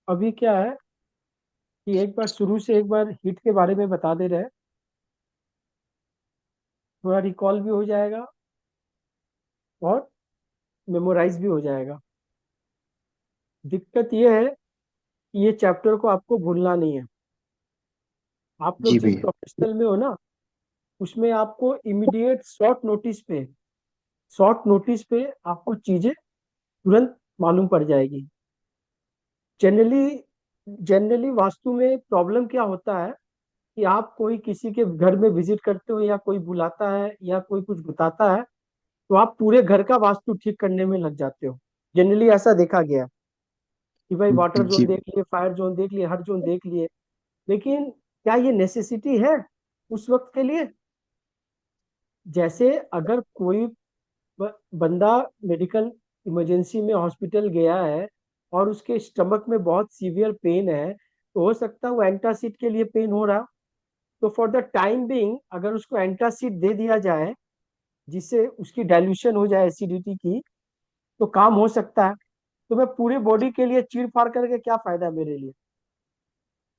अभी क्या है कि एक बार शुरू से एक बार हिट के बारे में बता दे रहे हैं। थोड़ा रिकॉल भी हो जाएगा और मेमोराइज भी हो जाएगा। दिक्कत ये है कि ये चैप्टर को आपको भूलना नहीं है। आप लोग जी जिस भैया। प्रोफेशनल में हो ना, उसमें आपको इमीडिएट शॉर्ट नोटिस पे आपको चीजें तुरंत मालूम पड़ जाएगी। जनरली जनरली वास्तु में प्रॉब्लम क्या होता है कि आप कोई किसी के घर में विजिट करते हो या कोई बुलाता है या कोई कुछ बताता है, तो आप पूरे घर का वास्तु ठीक करने में लग जाते हो। जनरली ऐसा देखा गया है कि भाई वाटर जोन जी देख लिए, फायर जोन देख लिए, हर जोन देख लिए। लेकिन क्या ये नेसेसिटी है उस वक्त के लिए? जैसे अगर कोई बंदा मेडिकल इमरजेंसी में हॉस्पिटल गया है और उसके स्टमक में बहुत सीवियर पेन है, तो हो सकता है वो एंटासिड के लिए पेन हो रहा। तो फॉर द टाइम बीइंग अगर उसको एंटासिड दे दिया जाए जिससे उसकी डाइल्यूशन हो जाए एसिडिटी की, तो काम हो सकता है। तो मैं पूरी बॉडी के लिए चीर फाड़ करके क्या फायदा मेरे लिए,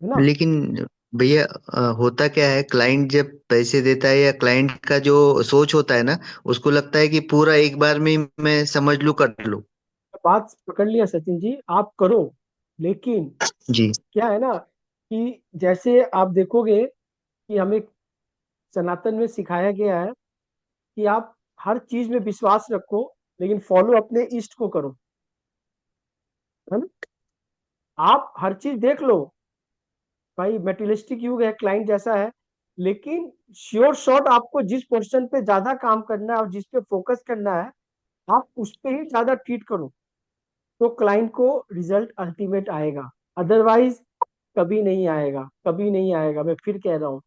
है ना? लेकिन भैया, होता क्या है, क्लाइंट जब पैसे देता है या क्लाइंट का जो सोच होता है ना, उसको लगता है कि पूरा एक बार में ही मैं समझ लूं, कर लूं। बात पकड़ लिया सचिन जी, आप करो। लेकिन जी क्या है ना कि जैसे आप देखोगे कि हमें सनातन में सिखाया गया है कि आप हर चीज में विश्वास रखो, लेकिन फॉलो अपने इष्ट को करो, है ना? आप हर चीज देख लो, भाई मेटेरियलिस्टिक युग है, क्लाइंट जैसा है, लेकिन श्योर शॉट आपको जिस पोर्शन पे ज्यादा काम करना है और जिस पे फोकस करना है, आप उस पे ही ज्यादा ट्रीट करो। तो क्लाइंट को रिजल्ट अल्टीमेट आएगा। अदरवाइज कभी नहीं आएगा, कभी नहीं आएगा। मैं फिर कह रहा हूँ,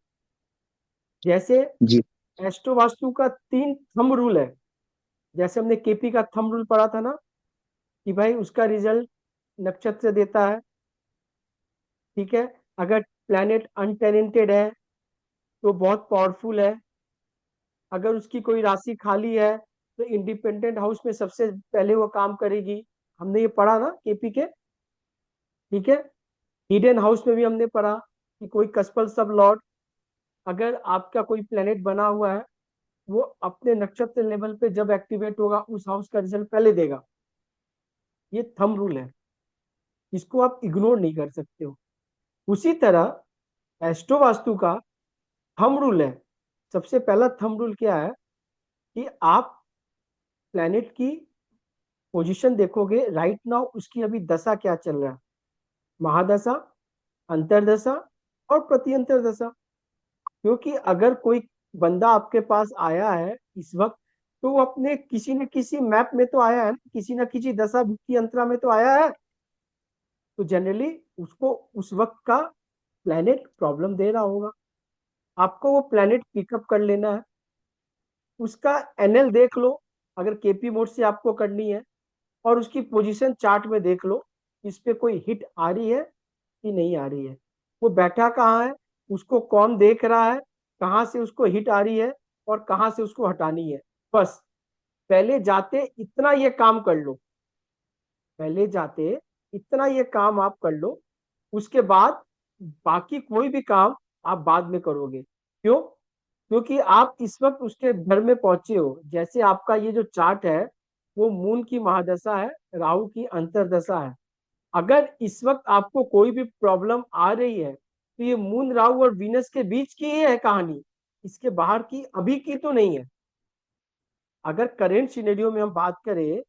जैसे जी एस्ट्रो वास्तु का 3 थंब रूल है। जैसे हमने केपी का थंब रूल पढ़ा था ना, कि भाई उसका रिजल्ट नक्षत्र देता है। ठीक है? अगर प्लैनेट अनटेलेंटेड है तो बहुत पावरफुल है। अगर उसकी कोई राशि खाली है तो इंडिपेंडेंट हाउस में सबसे पहले वो काम करेगी। हमने ये पढ़ा ना केपी के। ठीक है? हिडन हाउस में भी हमने पढ़ा कि कोई कस्पल सब लॉर्ड, अगर आपका कोई प्लेनेट बना हुआ है, वो अपने नक्षत्र लेवल पे जब एक्टिवेट होगा उस हाउस का रिजल्ट पहले देगा। ये थंब रूल है, इसको आप इग्नोर नहीं कर सकते हो। उसी तरह एस्ट्रो वास्तु का थंब रूल है। सबसे पहला थंब रूल क्या है कि आप प्लेनेट की पोजीशन देखोगे राइट नाउ, उसकी अभी दशा क्या चल रहा है। महादशा, अंतरदशा और प्रत्यंतर दशा। क्योंकि अगर कोई बंदा आपके पास आया है इस वक्त, तो वो अपने किसी न किसी मैप में तो आया है ना, किसी न किसी दशा की अंतरा में तो आया है। तो जनरली उसको उस वक्त का प्लेनेट प्रॉब्लम दे रहा होगा। आपको वो प्लेनेट पिकअप कर लेना है, उसका एनएल देख लो अगर केपी मोड से आपको करनी है, और उसकी पोजीशन चार्ट में देख लो इस पे कोई हिट आ रही है कि नहीं आ रही है। वो बैठा कहाँ है, उसको कौन देख रहा है, कहाँ से उसको हिट आ रही है और कहाँ से उसको हटानी है। बस पहले जाते इतना ये काम कर लो, पहले जाते इतना ये काम आप कर लो। उसके बाद बाकी कोई भी काम आप बाद में करोगे। क्यों? क्योंकि आप इस वक्त उसके घर में पहुंचे हो। जैसे आपका ये जो चार्ट है, वो मून की महादशा है, राहु की अंतरदशा है। अगर इस वक्त आपको कोई भी प्रॉब्लम आ रही है, तो ये मून राहु और वीनस के बीच की ही है कहानी, इसके बाहर की अभी की तो नहीं है। अगर करेंट सिनेरियो में हम बात करें,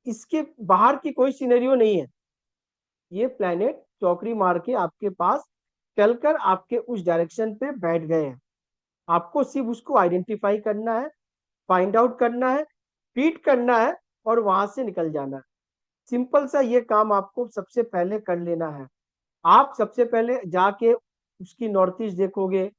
इसके बाहर की कोई सिनेरियो नहीं है। ये प्लेनेट चौकड़ी मार के आपके पास चलकर आपके उस डायरेक्शन पे बैठ गए हैं। आपको सिर्फ उसको आइडेंटिफाई करना है, फाइंड आउट करना है, फीड करना है और वहां से निकल जाना है। सिंपल सा ये काम आपको सबसे पहले कर लेना है। आप सबसे पहले जाके उसकी नॉर्थ ईस्ट देखोगे,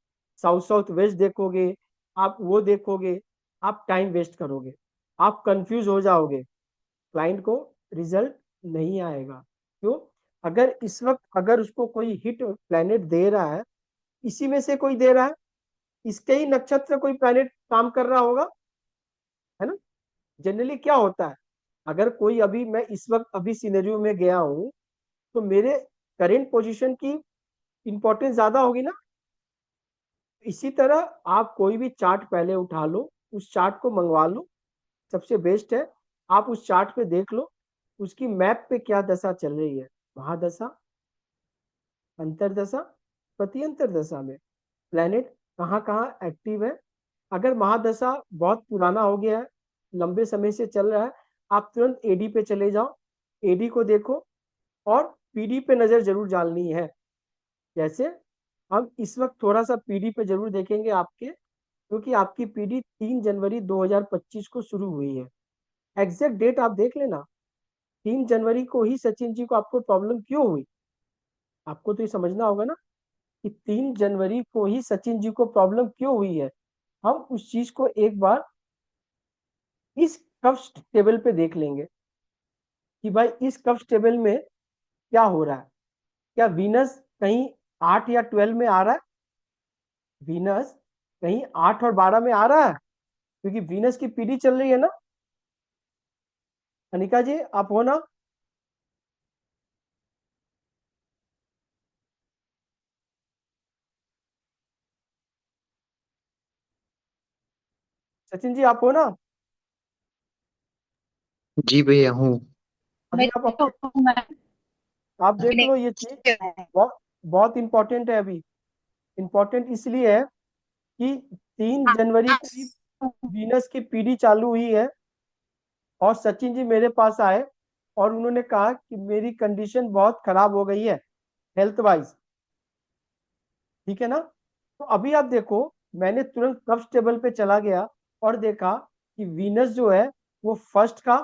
साउथ साउथ वेस्ट देखोगे, आप वो देखोगे, आप टाइम वेस्ट करोगे, आप कंफ्यूज हो जाओगे, क्लाइंट को रिजल्ट नहीं आएगा। क्यों? अगर इस वक्त अगर उसको कोई हिट प्लेनेट दे रहा है, इसी में से कोई दे रहा है, इसके ही नक्षत्र कोई प्लेनेट काम कर रहा होगा, है ना? जनरली क्या होता है, अगर कोई अभी मैं इस वक्त अभी सिनेरियो में गया हूं, तो मेरे करेंट पोजीशन की इंपॉर्टेंस ज्यादा होगी ना। इसी तरह आप कोई भी चार्ट पहले उठा लो, उस चार्ट को मंगवा लो, सबसे बेस्ट है। आप उस चार्ट पे देख लो उसकी मैप पे क्या दशा चल रही है, महादशा, अंतरदशा, प्रत्यंतर दशा में प्लेनेट कहाँ कहाँ एक्टिव है। अगर महादशा बहुत पुराना हो गया है, लंबे समय से चल रहा है, आप तुरंत एडी पे चले जाओ, एडी को देखो, और पीडी पे नजर जरूर डालनी है। जैसे हम इस वक्त थोड़ा सा पीडी पे जरूर देखेंगे आपके, क्योंकि आपकी पीडी 3 जनवरी 2025 को शुरू हुई है। एग्जैक्ट डेट आप देख लेना, 3 जनवरी को ही सचिन जी को आपको प्रॉब्लम क्यों हुई। आपको तो ये समझना होगा ना कि 3 जनवरी को ही सचिन जी को प्रॉब्लम क्यों हुई है। हम उस चीज को एक बार इस कफ टेबल पे देख लेंगे कि भाई इस कफ टेबल में क्या हो रहा है। क्या वीनस कहीं 8 या 12 में आ रहा है? वीनस कहीं 8 और 12 में आ रहा है, क्योंकि वीनस की पीढ़ी चल रही है ना। अनिका जी आप हो ना? सचिन जी आप हो ना? जी भैया हूँ। अभी आप अपने, आप देख लो ये चीज, बहुत बहुत इंपॉर्टेंट है अभी। इंपॉर्टेंट इसलिए है कि 3 जनवरी को ही वीनस की पीढ़ी चालू हुई है, और सचिन जी मेरे पास आए और उन्होंने कहा कि मेरी कंडीशन बहुत खराब हो गई है हेल्थ वाइज। ठीक है ना? तो अभी आप देखो, मैंने तुरंत कब्ज टेबल पे चला गया और देखा कि वीनस जो है वो फर्स्ट का,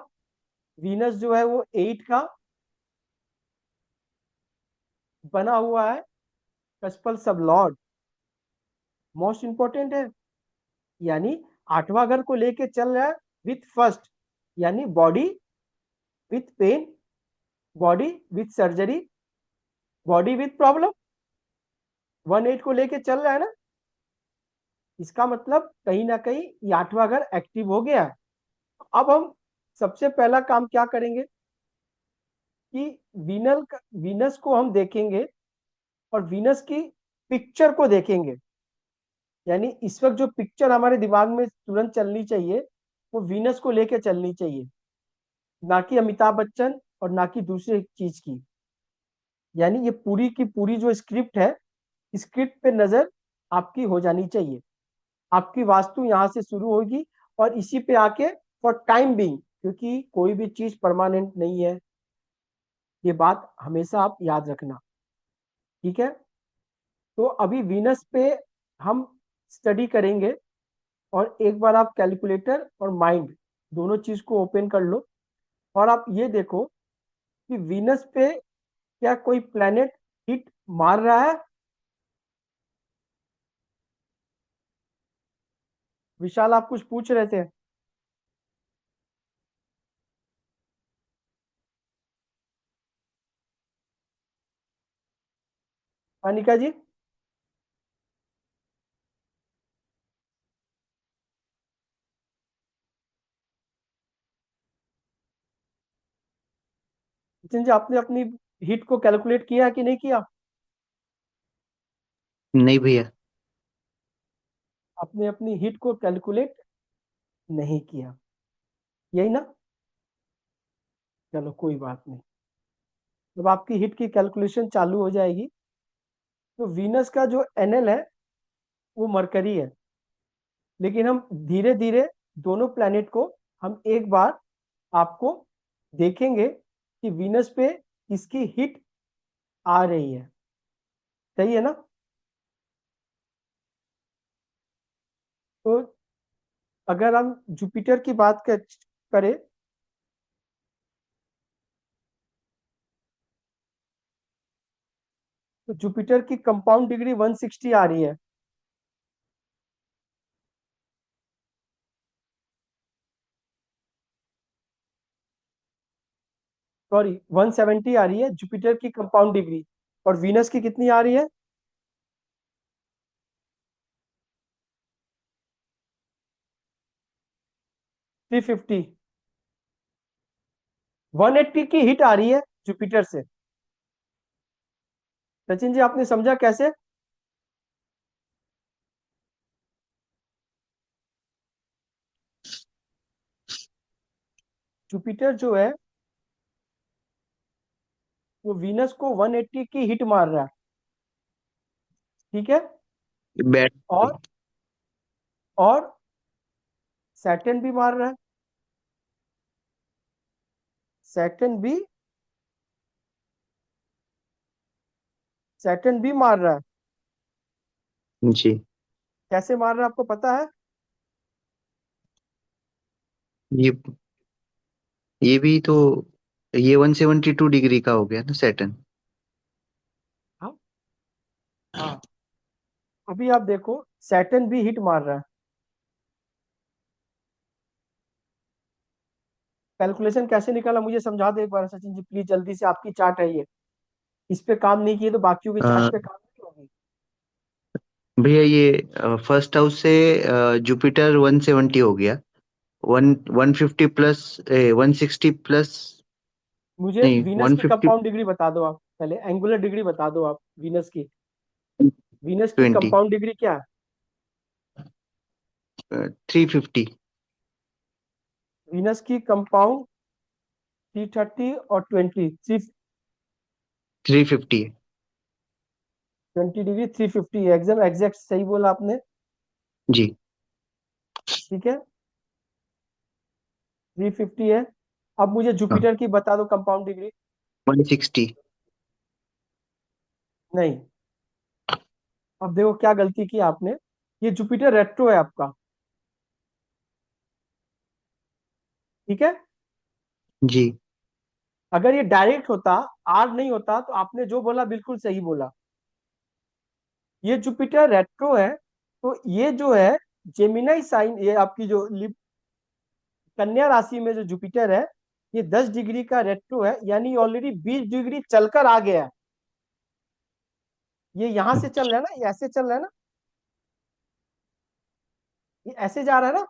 वीनस जो है वो 8 का बना हुआ है, कस्पल सब लॉर्ड, मोस्ट इंपॉर्टेंट है। यानी 8वां घर को लेके चल रहा है विथ फर्स्ट, यानी body with pain, body with surgery, body with problem, 1/8 को लेके चल रहा है ना। इसका मतलब कहीं ना कहीं ये 8वां घर एक्टिव हो गया है। अब हम सबसे पहला काम क्या करेंगे कि वीनस को हम देखेंगे, और वीनस की पिक्चर को देखेंगे। यानी इस वक्त जो पिक्चर हमारे दिमाग में तुरंत चलनी चाहिए वो वीनस को लेके चलनी चाहिए, ना कि अमिताभ बच्चन और ना कि दूसरे चीज की। यानी ये पूरी की पूरी जो स्क्रिप्ट है, स्क्रिप्ट पे नजर आपकी हो जानी चाहिए। आपकी वास्तु यहाँ से शुरू होगी और इसी पे आके फॉर टाइम बिंग, क्योंकि कोई भी चीज परमानेंट नहीं है, ये बात हमेशा आप याद रखना। ठीक है? तो अभी वीनस पे हम स्टडी करेंगे, और एक बार आप कैलकुलेटर और माइंड दोनों चीज को ओपन कर लो, और आप ये देखो कि वीनस पे क्या कोई प्लेनेट हिट मार रहा है। विशाल आप कुछ पूछ रहे थे? अनिका जी? सचिन जी आपने अपनी हिट को कैलकुलेट किया कि नहीं किया? नहीं भैया। आपने अपनी हिट को कैलकुलेट नहीं किया, यही ना? चलो कोई बात नहीं। जब आपकी हिट की कैलकुलेशन चालू हो जाएगी, तो वीनस का जो एनएल है वो मरकरी है। लेकिन हम धीरे धीरे दोनों प्लैनेट को हम एक बार आपको देखेंगे कि वीनस पे इसकी हिट आ रही है। सही है ना? तो अगर हम जुपिटर की बात करें, तो जुपिटर की कंपाउंड डिग्री 160 आ रही है। सॉरी, 170 आ रही है जुपिटर की कंपाउंड डिग्री, और वीनस की कितनी आ रही है? 350। 180 की हिट आ रही है जुपिटर से। सचिन जी आपने समझा कैसे? जुपिटर जो है वो वीनस को 180 की हिट मार रहा है, ठीक है। बैट। और और सैटर्न भी मार रहा है, सैटर्न भी सैटर्न भी मार रहा है। जी। कैसे मार रहा है आपको पता है? ये ये भी तो, ये 172 डिग्री का हो गया ना सैटर्न। हाँ हाँ, अभी आप देखो सैटर्न भी हिट मार रहा है। कैलकुलेशन कैसे निकाला मुझे समझा दो एक बार सचिन जी प्लीज, जल्दी से, आपकी चार्ट है ये, इस पे काम नहीं किए तो बाकियों की चार्ट अ, पे काम नहीं होगी। भैया ये फर्स्ट हाउस से जुपिटर 170 हो गया। 150 प्लस, 160 प्लस। मुझे नहीं, वीनस की 150। कंपाउंड डिग्री बता दो आप, पहले एंगुलर डिग्री बता दो आप वीनस की। वीनस की 20। कंपाउंड डिग्री क्या है? 350। वीनस की कंपाउंड 330 और 350 है। 20 डिग्री 350 है, एकदम एग्जैक्ट सही बोला आपने। जी। ठीक है, 350 है। अब मुझे हाँ, जुपिटर की बता दो कंपाउंड डिग्री। 160। नहीं, अब देखो क्या गलती की आपने, ये जुपिटर रेट्रो है आपका, ठीक है। जी। अगर ये डायरेक्ट होता, आर नहीं होता, तो आपने जो बोला बिल्कुल सही बोला। ये जुपिटर रेट्रो है, तो ये जो है जेमिनाई साइन, ये आपकी जो कन्या राशि में जो जुपिटर है, ये 10 डिग्री का रेट्रो है, यानी ऑलरेडी 20 डिग्री चलकर आ गया है। ये यहां से चल रहा है ना, ये ऐसे चल रहा है ना, ये ऐसे जा रहा है ना।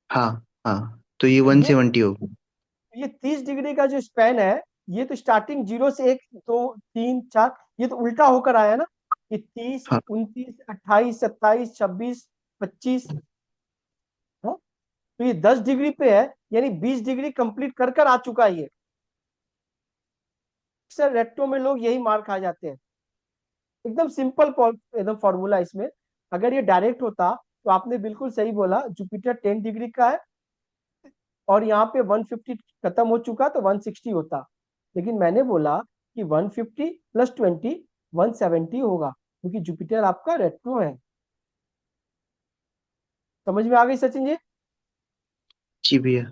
हाँ हाँ, तो ये तो वन ये सेवेंटी हो गया। 30 डिग्री का जो स्पैन है, ये तो स्टार्टिंग जीरो से एक दो तीन चार, ये तो उल्टा होकर आया है ना। ये 30 हाँ 29 28 27 26 25, हाँ? तो ये 10 डिग्री पे है, यानी 20 डिग्री कंप्लीट कर कर आ चुका है ये। अक्सर रेट्रो में लोग यही मार खा जाते हैं। एकदम सिंपल एकदम फॉर्मूला इसमें। अगर ये डायरेक्ट होता तो आपने बिल्कुल सही बोला, जुपिटर 10 डिग्री का है, और यहाँ पे 150 खत्म हो चुका तो 160 होता। लेकिन मैंने बोला कि 150 प्लस 20 170 होगा, क्योंकि जुपिटर आपका रेट्रो है। समझ में आ गई सचिन जी? जी भैया। तो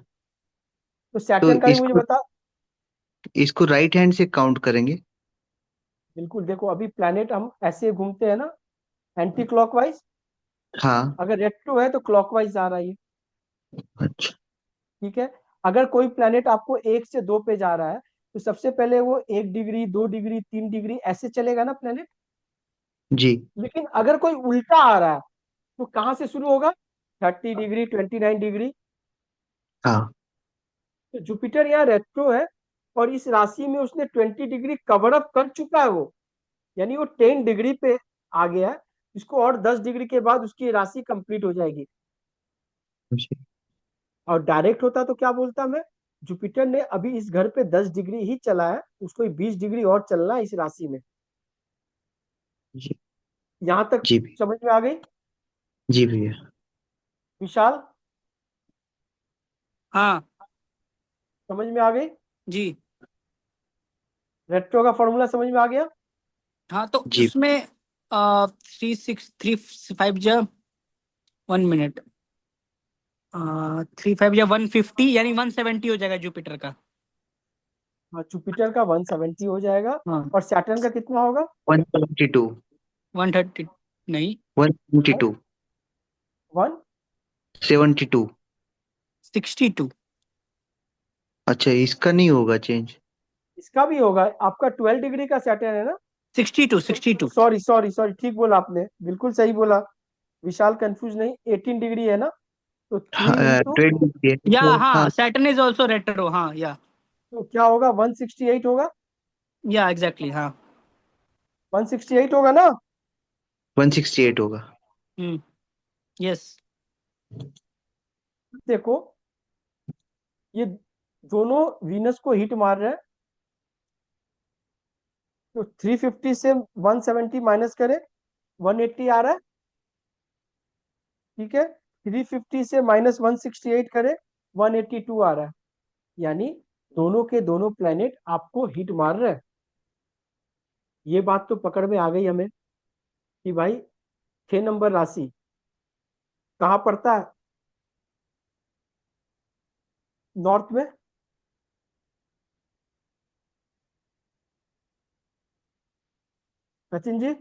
तो सैटर्न का भी मुझे इसको बता। इसको राइट हैंड से काउंट करेंगे? बिल्कुल, देखो अभी प्लैनेट हम ऐसे घूमते हैं ना, एंटी क्लॉकवाइज। हाँ। अगर रेट्रो है तो क्लॉकवाइज आ रहा है ये, अच्छा। ठीक है। अगर कोई प्लैनेट आपको एक से दो पे जा रहा है, तो सबसे पहले वो 1 डिग्री 2 डिग्री 3 डिग्री ऐसे चलेगा ना प्लैनेट। जी। लेकिन अगर कोई उल्टा आ रहा है, तो कहाँ से शुरू होगा? 30 डिग्री 29 डिग्री। हाँ। तो जुपिटर यहाँ रेट्रो है, और इस राशि में उसने 20 डिग्री कवर अप कर चुका है वो, यानी वो 10 डिग्री पे आ गया है। इसको और 10 डिग्री के बाद उसकी राशि कंप्लीट हो जाएगी। जी। और डायरेक्ट होता तो क्या बोलता मैं, जुपिटर ने अभी इस घर पे 10 डिग्री ही चला है, उसको 20 डिग्री और चलना है इस राशि में। जी। यहां तक जी भी। समझ में आ गई? जी भैया। विशाल, हाँ समझ में आ गई? जी। रेट्रो का फॉर्मूला समझ में आ गया? हाँ तो जी। उसमें 3635 जा 1 मिनट, 35 या 150 यानी 170 हो जाएगा जुपिटर का। हाँ, जुपिटर का 170 हो जाएगा। हाँ और सैटर्न का कितना होगा? 172। 130 नहीं, 172। वन 72। 62। अच्छा, इसका नहीं होगा चेंज? इसका भी होगा, आपका 12 डिग्री का सैटर्न है ना। 62 62। सॉरी सॉरी सॉरी, ठीक बोला आपने, बिल्कुल सही बोला। विशाल कंफ्यूज नहीं, 18 डिग्री है ना, तो हाँ, 3 इंटू, 12 है या तो हाँ हाँ। सैटर्न इज ऑल्सो रेट्रो, हाँ या तो क्या होगा, 168 होगा। या एग्जैक्टली हाँ। 168 होगा ना? 168 होगा। यस। देखो ये दोनों वीनस को हिट मार रहे हैं, तो 350 से 170 माइनस करें, 180 आ रहा है। ठीक है, 350 से माइनस 168 करें, 182 आ रहा है। यानी दोनों के दोनों प्लेनेट आपको हिट मार रहे हैं। ये बात तो पकड़ में आ गई हमें कि भाई 6 नंबर राशि कहाँ पड़ता है? नॉर्थ में। सचिन जी,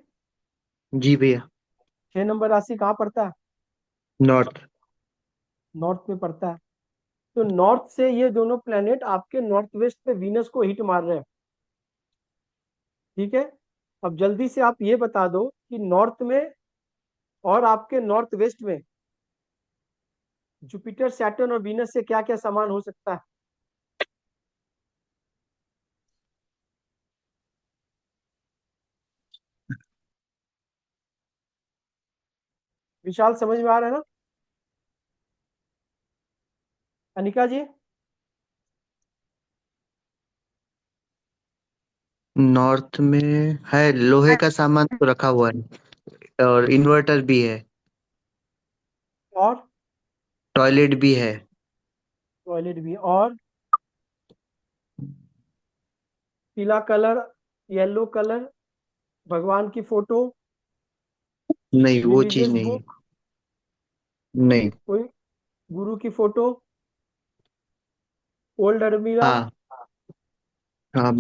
जी भैया। 6 नंबर राशि कहाँ पड़ता है? नॉर्थ। नॉर्थ में पड़ता है। तो नॉर्थ से ये दोनों प्लेनेट आपके नॉर्थ वेस्ट पे वीनस को हिट मार रहे हैं। ठीक है, अब जल्दी से आप ये बता दो कि नॉर्थ में और आपके नॉर्थ वेस्ट में जुपिटर सैटर्न और वीनस से क्या क्या सामान हो सकता है? विशाल, समझ में आ रहा है ना? अनिका जी? नॉर्थ में है, लोहे का सामान तो रखा हुआ है और इन्वर्टर भी है। और टॉयलेट भी है। टॉयलेट भी, और पीला कलर, येलो कलर, भगवान की फोटो, नहीं, वो चीज रिलीजियस नहीं है। बुक, नहीं। कोई गुरु की फोटो, ओल्ड अलमीरा। हाँ। हाँ,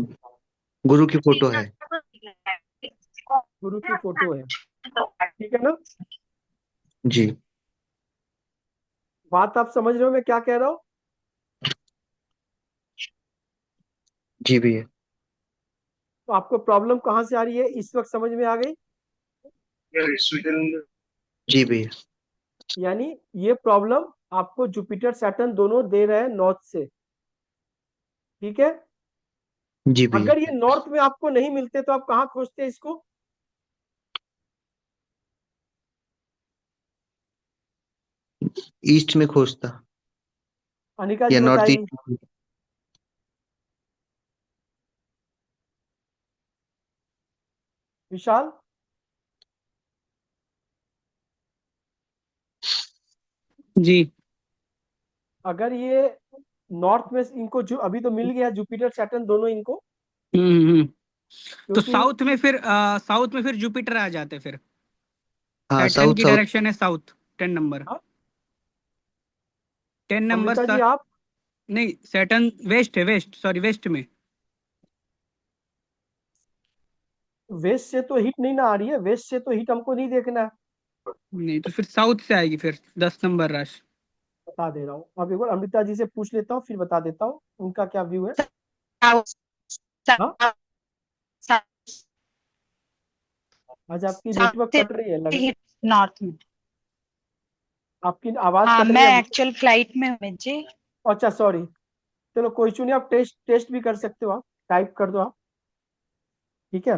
गुरु की फोटो है। गुरु की फोटो है, ठीक है ना? जी। बात आप समझ रहे हो मैं क्या कह रहा हूँ? जी भैया। तो आपको प्रॉब्लम कहाँ से आ रही है इस वक्त समझ में आ गई? जी भैया। यानी ये प्रॉब्लम आपको जुपिटर सैटर्न दोनों दे रहे हैं नॉर्थ से। ठीक है, जी भैया। अगर ये नॉर्थ में आपको नहीं मिलते तो आप कहाँ खोजते इसको? ईस्ट में खोजता। अनिका या जी नॉर्थ बताएगी। ईस्ट। विशाल? जी। अगर ये नॉर्थ में इनको जो अभी तो मिल गया जुपिटर सैटर्न दोनों इनको, हम्म। तो क्योंकि साउथ में फिर जुपिटर आ जाते फिर। हाँ, सैटर्न साउथ की साउथ। डायरेक्शन है साउथ। 10 नंबर। हाँ, 10 नंबर अमृता जी आप नहीं, सैटर्न वेस्ट है, वेस्ट, सॉरी, वेस्ट में। वेस्ट से तो हिट नहीं ना आ रही है, वेस्ट से तो हिट हमको नहीं देखना है। नहीं तो फिर साउथ से आएगी फिर 10 नंबर राशि। बता दे रहा हूँ, अब एक बार अमृता जी से पूछ लेता हूँ फिर बता देता हूँ उनका क्या व्यू है। साउथ। हाँ, साउथ। आज आपकी साउथ नेटवर्क से कट रही है लग, ही नॉर्थ में। आपकी आवाज हाँ, कट रही मैं है अभी। एक्चुअल फ्लाइट में हूँ जी। अच्छा सॉरी, चलो कोई इशू नहीं, आप टेस्ट टेस्ट भी कर सकते हो, आप टाइप कर दो आप। ठीक है,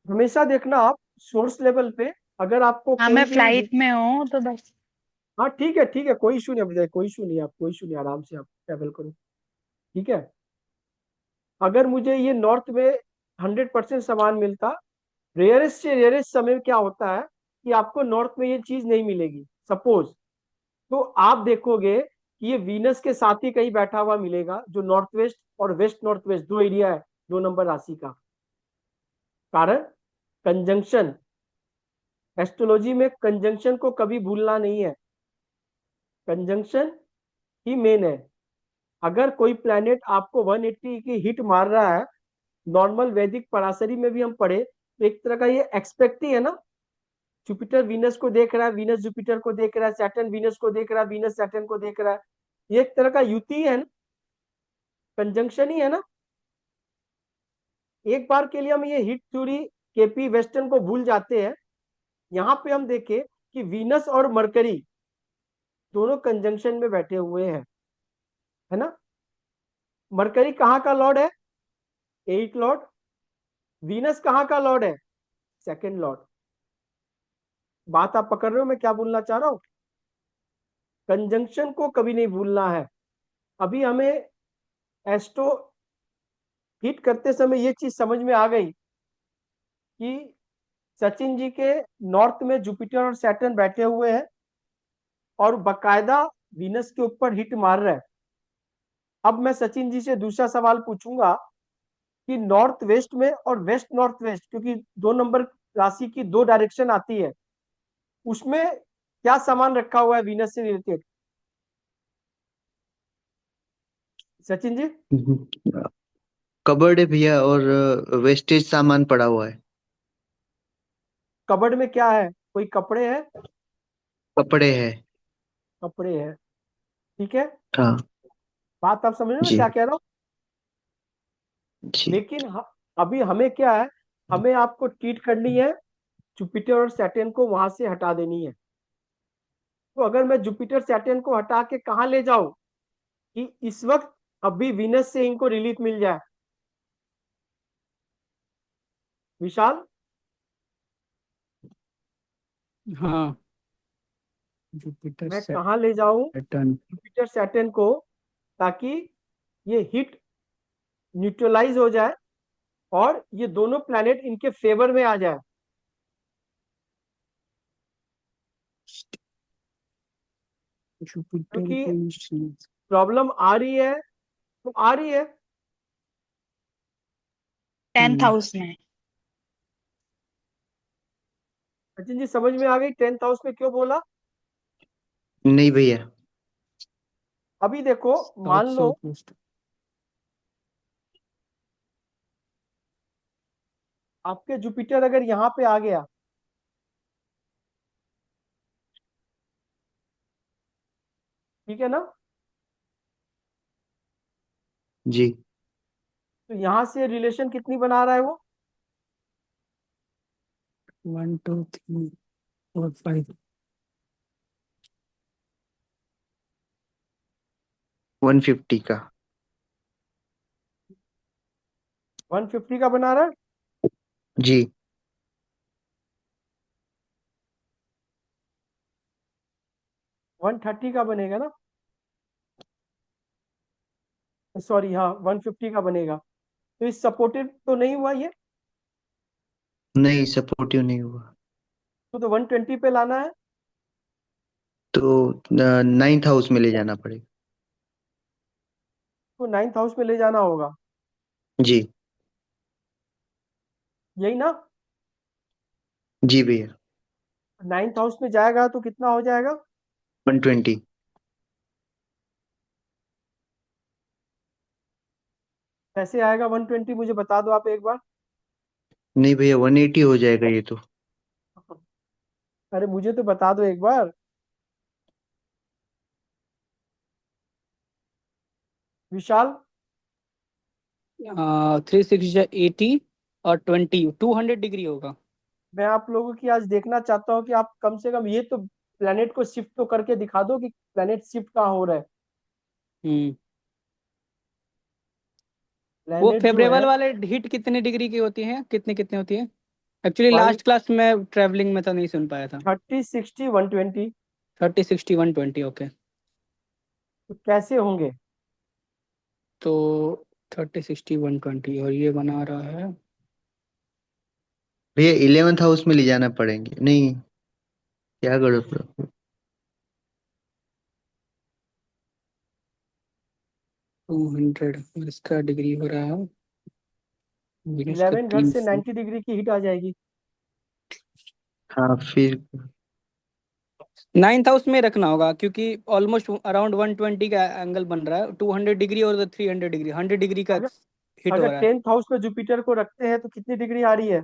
हमेशा देखना आप सोर्स लेवल पे, अगर आपको हाँ, कोई मैं भी फ्लाइट में हूँ तो बस। हाँ ठीक है ठीक है, कोई इशू नहीं, अभी कोई इशू नहीं, आप कोई इशू नहीं, आराम से आप ट्रेवल करो। ठीक है, अगर मुझे ये नॉर्थ में 100% सामान मिलता, रेयरेस्ट से रेयरेस्ट समय क्या होता है कि आपको नॉर्थ में ये चीज नहीं मिलेगी सपोज, तो आप देखोगे कि ये वीनस के साथ ही कहीं बैठा हुआ मिलेगा, जो नॉर्थ वेस्ट और वेस्ट नॉर्थ वेस्ट दो एरिया है 2 नंबर राशि का। कारण कंजंक्शन, एस्ट्रोलॉजी में कंजंक्शन को कभी भूलना नहीं है, कंजंक्शन ही मेन है। अगर कोई प्लेनेट आपको 180 की हिट मार रहा है, नॉर्मल वैदिक पराशरी में भी हम पढ़े, तो एक तरह का ये एक्सपेक्ट ही है ना। जुपिटर वीनस को देख रहा है, वीनस जुपिटर को देख रहा है, सैटर्न वीनस को देख रहा है, वीनस सैटर्न को देख रहा है, ये एक तरह का युति है ना, कंजंक्शन ही है ना। एक बार के लिए हम ये हिट थ्योरी केपी वेस्टर्न को भूल जाते हैं। यहाँ पे हम देखें कि वीनस और मरकरी दोनों कंजंक्शन में बैठे हुए हैं, है ना। मरकरी कहाँ का लॉर्ड है? 8 लॉर्ड, वीनस कहाँ का लॉर्ड है? Second Lord. बात आप पकड़ रहे हो मैं क्या बोलना चाह रहा हूँ? कंजंक्शन को कभी नहीं भूलना है। अभी हमें एस्ट्रो हिट करते समय ये चीज समझ में आ गई कि सचिन जी के नॉर्थ में जुपिटर और सैटर्न बैठे हुए हैं और बकायदा वीनस के ऊपर हिट मार रहे हैं। अब मैं सचिन जी से दूसरा सवाल पूछूंगा कि नॉर्थ वेस्ट में और वेस्ट नॉर्थ वेस्ट, क्योंकि 2 नंबर राशि की 2 डायरेक्शन आती है, उसमें क्या सामान रखा हुआ है वीनस से रिलेटेड? सचिन जी। कबर्ड है भैया, और वेस्टेज सामान पड़ा हुआ है। कबर्ड में क्या है? कोई कपड़े हैं? कपड़े है। कपड़े हैं, ठीक है। हाँ। बात आप समझ रहे हो मैं जी। क्या कह रहा हूँ? जी। लेकिन अभी हमें क्या है, हमें आपको ट्रीट करनी है, जुपिटर और सैटर्न को वहां से हटा देनी है। तो अगर मैं जुपिटर सैटर्न को हटा के कहाँ ले जाऊं कि इस वक्त अभी वीनस से इनको रिलीफ मिल जाए? विशाल, हाँ, जुपिटर मैं कहाँ ले जाऊं सैटर्न। जुपिटर सैटर्न को, ताकि ये हिट न्यूट्रलाइज हो जाए और ये दोनों प्लैनेट इनके फेवर में आ जाए? जुपिटर क्योंकि को प्रॉब्लम आ रही है तो आ रही है। 10th हाउस में। सचिन जी समझ में आ गई 10th हाउस में क्यों बोला? नहीं भैया। अभी देखो, साउथ मान लो साउथ वेस्ट। आपके जुपिटर अगर यहाँ पे आ गया, ठीक है ना, जी। तो यहाँ से रिलेशन कितनी बना रहा है वो? 1 2 3 4 5। 150 का। 150 का बना रहा है। जी। 130 का बनेगा ना? सॉरी, हाँ 150 का बनेगा। तो इस सपोर्टेड तो नहीं हुआ ये, नहीं, सपोर्टिव नहीं हुआ। तो 120 पे लाना है। तो 9th हाउस में ले जाना पड़ेगा। तो 9th हाउस में ले जाना होगा, जी। यही ना? जी भैया। 9th हाउस में जाएगा तो कितना हो जाएगा? 120। कैसे आएगा 120, मुझे बता दो आप एक बार। नहीं भैया, 180 हो जाएगा ये तो। अरे मुझे तो बता दो एक बार। विशाल, 360 80 और 20 200 डिग्री होगा। मैं आप लोगों की आज देखना चाहता हूँ कि आप कम से कम ये तो प्लेनेट को शिफ्ट तो करके दिखा दो कि प्लेनेट शिफ्ट कहाँ हो रहा है। हम्म वो प्लेनेट जो है फेवरेबल वाले हिट कितने डिग्री की होती हैं, कितने कितने होती है? एक्चुअली वन लास्ट क्लास में ट्रैवलिंग में तो नहीं सुन पाया था। 30 60 120। 30 60 120 ओके। तो कैसे होंगे? तो 30 60 120 और ये बना रहा है भैया 11th हाउस में ले जाना पड़ेंगे। नहीं, क्या करो फिर? 200 और इसका डिग्री हो रहा है वीनस का 11 घर से 300। 90 डिग्री की हिट आ जाएगी। हाँ फिर। 9th हाउस में रखना होगा क्योंकि ऑलमोस्ट अराउंड 120 का एंगल बन रहा है, 200 डिग्री और 300 डिग्री, 100 डिग्री का अगर हिट हो अगर रहा है। 10th हाउस में जुपिटर को रखते हैं तो कितनी डिग्री आ रही है?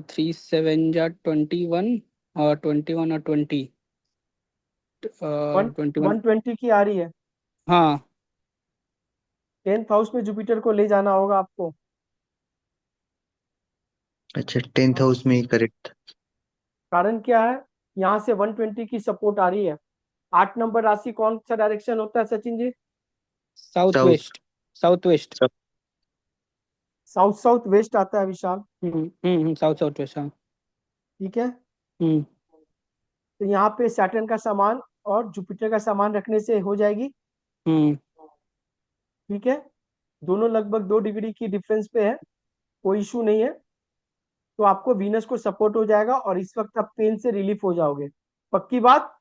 3 7 जा 21 और 21 और 20 वन 21। 120 की आ रही है। हाँ 10th हाउस में जुपिटर को ले जाना होगा आपको। अच्छा, 10th हाउस में ही करेक्ट। कारण क्या है? यहाँ से 120 की सपोर्ट आ रही है। 8 नंबर राशि कौन सा डायरेक्शन होता है Sachin ji? South south. West. South west. South south west आता है विशाल। साउथ साउथ वेस्ट, हाँ। ठीक है, हम्म तो यहाँ पे सैटर्न का सामान और जुपिटर का सामान रखने से हो जाएगी। हम्म ठीक है, दोनों लगभग 2 डिग्री की डिफरेंस पे है, कोई इशू नहीं है। तो आपको वीनस को सपोर्ट हो जाएगा और इस वक्त आप पेन से रिलीफ हो जाओगे, पक्की बात।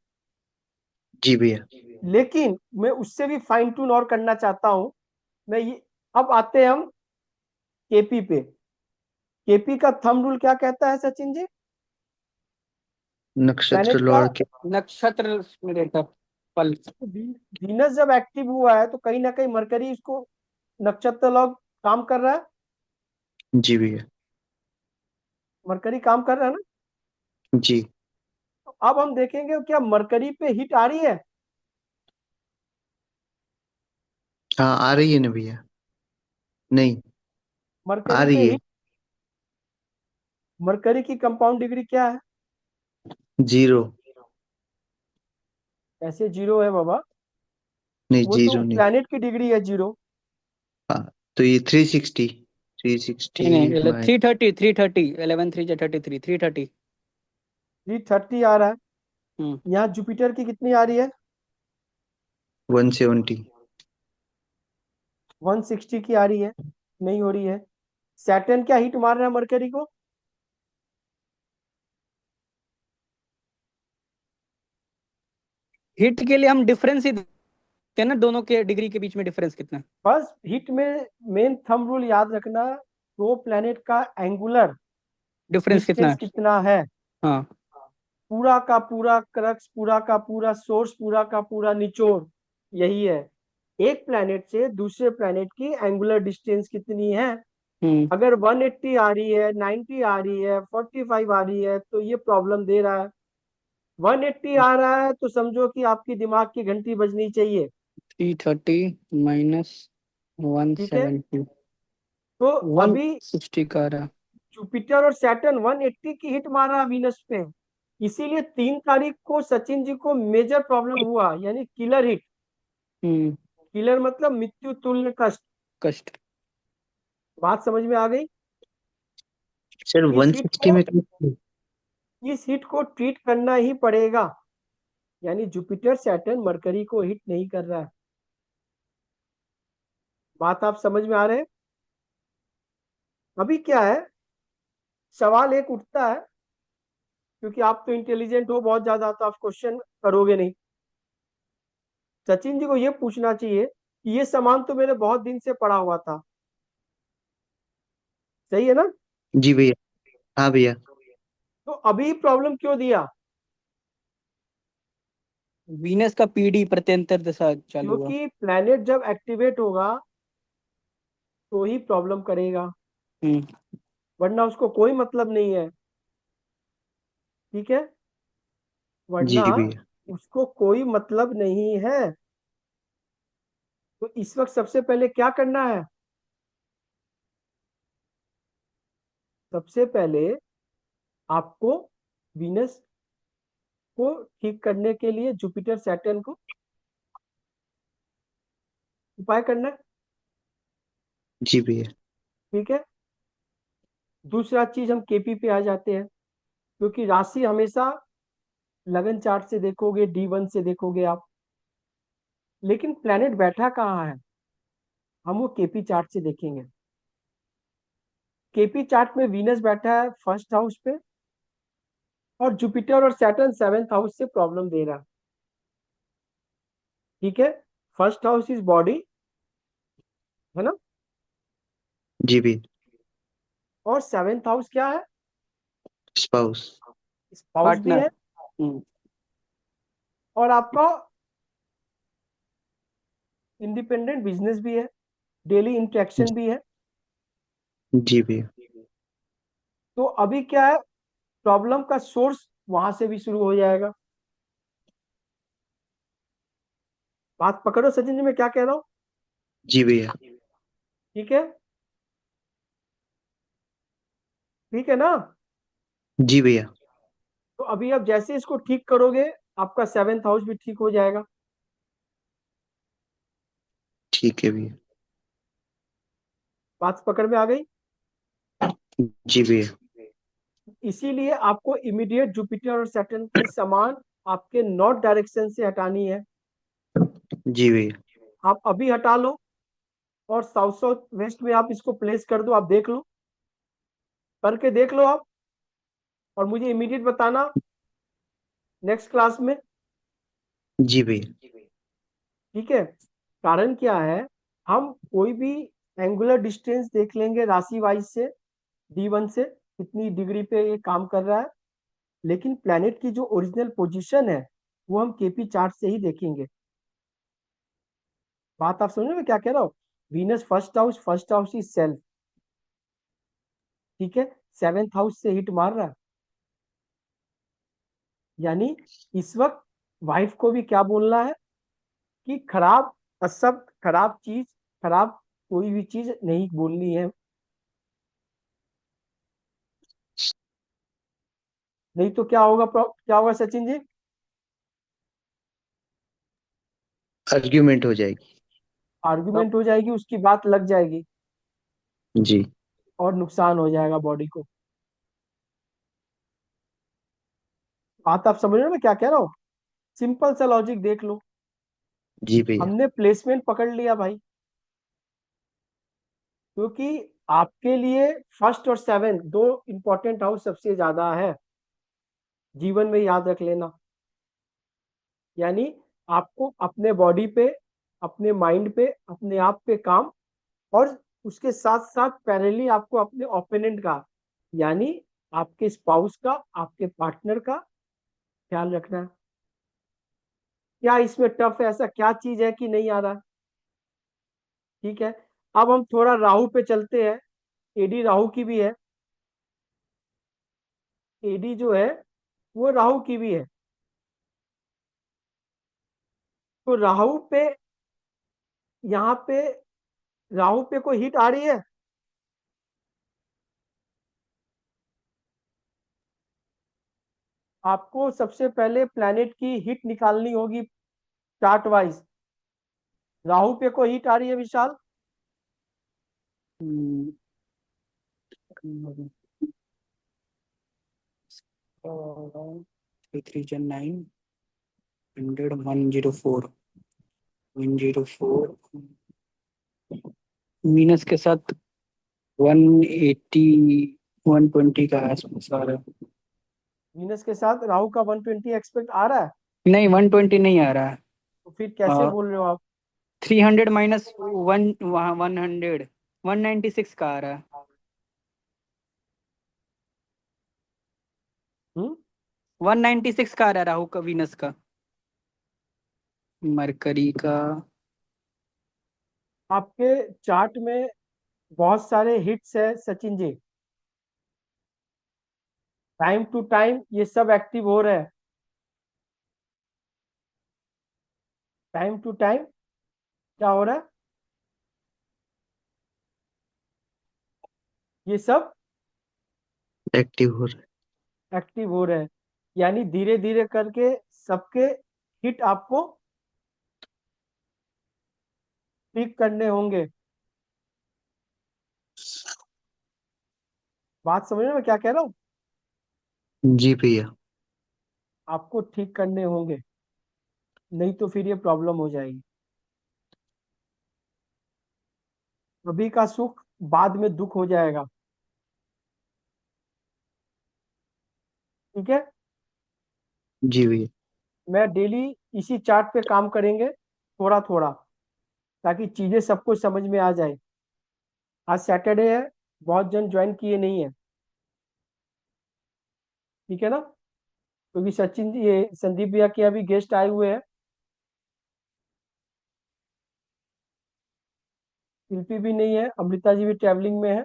जी भैया। लेकिन मैं उससे भी फाइन ट्यून और करना चाहता हूं। मैं ये, अब आते हैं हम केपी पे। केपी का थंब रूल क्या कहता है सचिन जी? नक्षत्र प्लेनेट का लॉर्ड के। नक्षत्र में रहता पल। वीनस जब एक्टिव हुआ है तो कहीं ना कहीं मरकरी इसको नक्षत्र लॉग काम कर रहा है। जी भैया। मरकरी काम कर रहा है ना? जी। तो अब हम देखेंगे क्या मरकरी पे हिट आ रही है? हाँ आ रही है ना भैया। नहीं, आ मरकरी पे रही है। हिट, मरकरी की कंपाउंड डिग्री क्या है? 0। ऐसे 0 है बाबा, नहीं, वो तो 0 नहीं। प्लैनेट की डिग्री है 0। हाँ, तो ये 360। थ्री नहीं सिक्सटी नहीं, माइ 330, 11 3 33, 330। 330 आ रहा है। हम्म यहाँ जुपिटर की कितनी आ रही है? 170। 160 की आ रही है, नहीं हो रही है। सैटर्न क्या हिट मार रहा है मरकरी को? हिट के लिए हम डिफरेंस ही देखते हैं ना, दोनों के डिग्री के बीच में डिफरेंस कितना है। बस हिट में मेन थंब रूल याद रखना, दो प्लेनेट का एंगुलर डिफरेंस कितना डिस्टेंस है। कितना है। हाँ। पूरा का पूरा क्रक्स, पूरा का पूरा सोर्स, पूरा का पूरा निचोड़ यही है, एक प्लेनेट से दूसरे प्लेनेट की एंगुलर डिस्टेंस कितनी है। हम्म अगर 180 आ रही है, 90 आ रही है, 45 आ रही है तो ये प्रॉब्लम दे रहा है। 180 आ रहा है तो समझो कि आपकी दिमाग की घंटी बजनी चाहिए। 330 माइनस वन ठीक है, सेवेंटी तो वन अभी सिक्सटी का आ रहा। जुपिटर और सैटर्न 180 की हिट मारा वीनस पे, इसीलिए 3 तारीख को सचिन जी को मेजर प्रॉब्लम हुआ, यानी किलर हिट। हम्म किलर मतलब मृत्यु तुल्य कष्ट। कष्ट। बात समझ में आ गई? सर इस हिट 160 को, में क्यों? इस हिट को ट्रीट करना ही पड़ेगा। यानी जुपिटर सैटर्न मरकरी को हिट नहीं कर रहा है। बात आप समझ में आ रहे हैं? अभी क्या है, सवाल एक उठता है, क्योंकि आप तो इंटेलिजेंट हो बहुत ज्यादा, तो आप क्वेश्चन करोगे नहीं। सचिन जी को ये पूछना चाहिए कि ये सामान तो मेरे बहुत दिन से पड़ा हुआ था, सही है ना? जी भैया। हाँ भैया। तो अभी प्रॉब्लम क्यों दिया? वीनस का पीडी प्रत्यंतर दशा चालू हुआ। क्योंकि प्लैनेट जब एक्टिवेट होगा तो ही प्रॉब्लम करेगा, हम्म वरना उसको कोई मतलब नहीं है। ठीक है, जी वरना भैया। उसको कोई मतलब नहीं है। तो इस वक्त सबसे पहले क्या करना है? सबसे पहले आपको वीनस को ठीक करने के लिए जुपिटर सैटर्न को उपाय करना है। जी भैया। ठीक है, दूसरा चीज हम केपी पे आ जाते हैं, क्योंकि राशि हमेशा लगन चार्ट से देखोगे, D1 से देखोगे आप, लेकिन प्लेनेट बैठा कहाँ है हम वो केपी चार्ट से देखेंगे। केपी चार्ट में वीनस बैठा है फर्स्ट हाउस पे, और जुपिटर और सैटर्न सेवेंथ हाउस से प्रॉब्लम दे रहा है। ठीक है, फर्स्ट हाउस इज बॉडी, है ना? जी भैया। और सेवेंथ हाउस क्या है? स्पाउस। स्पाउस भी पार्टनर। है, और आपका इंडिपेंडेंट बिजनेस भी है, डेली इंटरेक्शन भी है। जी भैया। तो अभी क्या है, प्रॉब्लम का सोर्स वहां से भी शुरू हो जाएगा। बात पकड़ो सचिन जी, मैं क्या कह रहा हूँ? जी भैया। ठीक है, ठीक है ना? जी भैया। तो अभी आप जैसे इसको ठीक करोगे, आपका सेवेंथ हाउस भी ठीक हो जाएगा। ठीक है भैया। बात पकड़ में आ गई? जी भैया। इसीलिए आपको इमीडिएट जुपिटर और सैटर्न की सामान आपके नॉर्थ डायरेक्शन से हटानी है। जी भैया। आप अभी हटा लो और साउथ साउथ वेस्ट में आप इसको प्लेस कर दो। आप देख लो, करके देख लो आप, और मुझे इमीडिएट बताना नेक्स्ट क्लास में। जी भैया। ठीक है। कारण क्या है, हम कोई भी एंगुलर डिस्टेंस देख लेंगे राशि वाइज से, D1 से कितनी डिग्री पे ये काम कर रहा है, लेकिन प्लैनेट की जो ओरिजिनल पोजीशन है वो हम केपी चार्ट से ही देखेंगे। बात आप समझ रहे हो मैं क्या कह रहा हूँ? Venus first house is self. ठीक है। सेवेंथ हाउस से हिट मार रहा है, यानी इस वक्त वाइफ को भी क्या बोलना है कि खराब शब्द, खराब चीज, खराब कोई भी चीज नहीं बोलनी है। नहीं तो क्या होगा, क्या होगा सचिन जी? आर्ग्यूमेंट हो जाएगी। आर्गुमेंट हो जाएगी, उसकी बात लग जाएगी जी। और नुकसान हो जाएगा बॉडी को। बात आप समझ रहे हो मैं क्या कह रहा हूँ? सिंपल सा लॉजिक देख लो। जी भैया। हमने प्लेसमेंट पकड़ लिया भाई, क्योंकि आपके लिए फर्स्ट और सेवन दो इंपॉर्टेंट हाउस सबसे ज्यादा है, जीवन में याद रख लेना। यानी आपको अपने बॉडी पे, अपने माइंड पे, अपने आप पे काम, और उसके साथ साथ पैरेलली आपको अपने ओपोनेंट का, यानी आपके स्पाउस का, आपके पार्टनर का ख्याल रखना है। क्या इसमें टफ है? ऐसा क्या चीज है कि नहीं आ रहा? ठीक है। अब हम थोड़ा राहु पे चलते हैं। एडी राहु की भी है, एडी जो है वो राहु की भी है। तो राहु पे, यहाँ पे राहु पे कोई हिट आ रही है? आपको सबसे पहले प्लैनेट की हिट निकालनी होगी चार्ट वाइज। राहु पे कोई हिट आ रही है विशाल? थ्री थ्री जन 900 104 104 मीनस के साथ 180 120 का आसपास आ रहा है। वीनस के साथ राहु का 120 एक्सपेक्ट आ रहा है? नहीं 120 नहीं आ रहा तो फिर कैसे है। बोल रहे हो आप? 300 माइनस वन, वहाँ 100 196 का आ रहा है। हम्म 196 का आ रहा है राहु का वीनस का। मरकरी का आपके चार्ट में बहुत सारे हिट्स है सचिन जी। टाइम टू टाइम ये सब एक्टिव हो रहे हैं। टाइम टू टाइम क्या हो रहा है? ये सब एक्टिव हो रहा एक्टिव हो रहे हैं, यानी धीरे धीरे करके सबके हिट आपको ठीक करने होंगे। बात समझ रहे हो मैं क्या कह रहा हूँ? है। जी भैया। आपको ठीक करने होंगे, नहीं तो फिर ये प्रॉब्लम हो जाएगी। अभी का सुख बाद में दुख हो जाएगा। ठीक है। जी भैया। मैं डेली इसी चार्ट पे काम करेंगे, थोड़ा थोड़ा, ताकि चीजें सबको समझ में आ जाए। आज सैटरडे है, बहुत जन ज्वाइन किए नहीं है। ठीक है ना? क्योंकि सचिन जी, ये संदीप भैया के अभी गेस्ट आए हुए हैं, शिल्पी भी नहीं है, अमृता जी भी ट्रैवलिंग में है।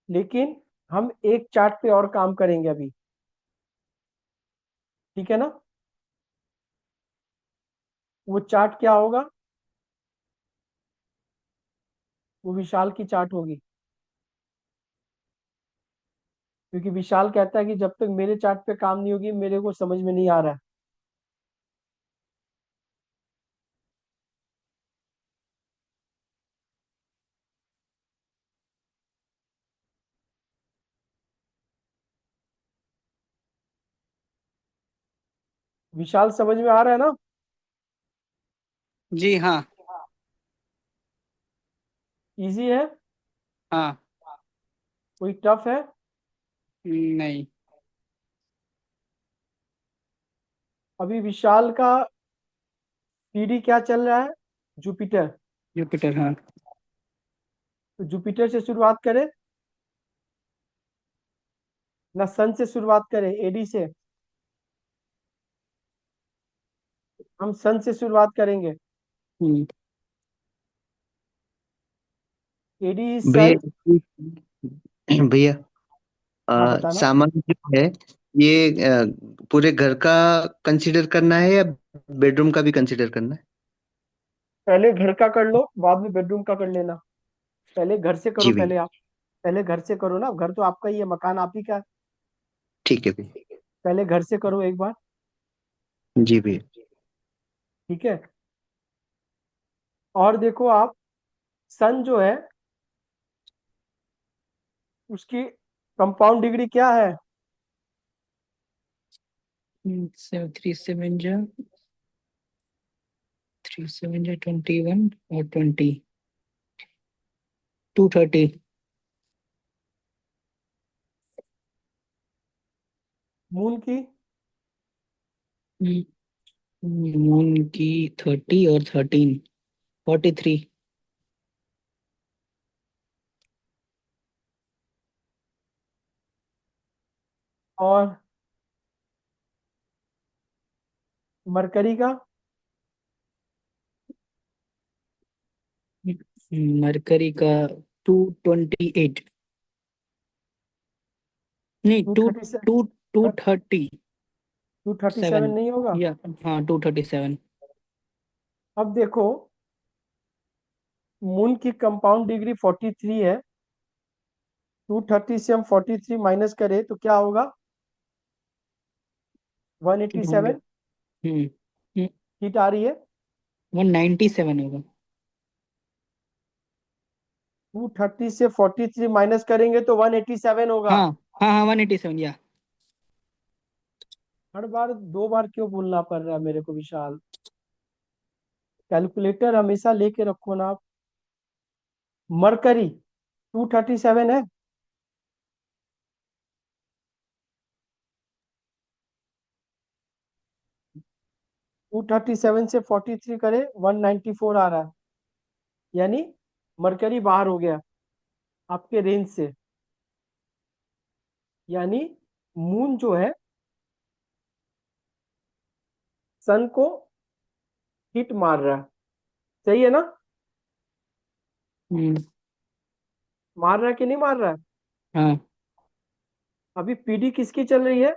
लेकिन हम एक चार्ट पे और काम करेंगे अभी। ठीक है ना? वो चार्ट क्या होगा? वो विशाल की चार्ट होगी। क्योंकि विशाल कहता है कि जब तक मेरे चार्ट पे काम नहीं होगी मेरे को समझ में नहीं आ रहा है। विशाल समझ में आ रहा है ना? जी हाँ। इजी है? हाँ। कोई टफ है? नहीं। अभी विशाल का पीडी क्या चल रहा है? जुपिटर। जुपिटर, हाँ। तो जुपिटर से शुरुआत करें ना सन से शुरुआत करें, एडी से? हम सन से शुरुआत करेंगे। हम्म। एडी सन। भैया भैया, हाँ बताना। सामान जो है ये पूरे घर का कंसीडर करना है या बेडरूम का भी कंसीडर करना है? पहले घर का कर लो, बाद में बेडरूम का कर लेना। पहले घर से करो, जी भैया। पहले आप। पहले घर से करो ना, घर तो आपका ही है, मकान आप ही का है। ठीक है भैया। पहले घर से करो एक बार। जी भैया। ठीक है। और देखो आप, सन जो है उसकी कंपाउंड डिग्री क्या है? 3 जा 21 और 20, 230। मून की? मून की 30 और 13, 43। और मरकरी का? मरकरी का 228, नहीं, two two thirty two two seven thirty 237 seven नहीं होगा? या हाँ, 237। अब देखो, मून की कंपाउंड डिग्री 43 है। 230 से हम 43 माइनस करें तो क्या होगा? होंगे। 187 हम्म। हीट आ रही है। 197 होगा। 230 से 43 माइनस करेंगे तो 187 होगा। हाँ हाँ हाँ, 187 या। हर बार दो बार क्यों बोलना पड़ रहा है मेरे को विशाल? कैलकुलेटर हमेशा लेके रखो ना आप। मरकरी 237 है। 237 से 43 करे 194 आ रहा है। यानी मरकरी बाहर हो गया आपके रेंज से। यानी मून जो है सन को हिट मार रहा है। सही है ना? हम्म। मार रहा है कि नहीं मार रहा है? हाँ। अभी पीडी किसकी चल रही है?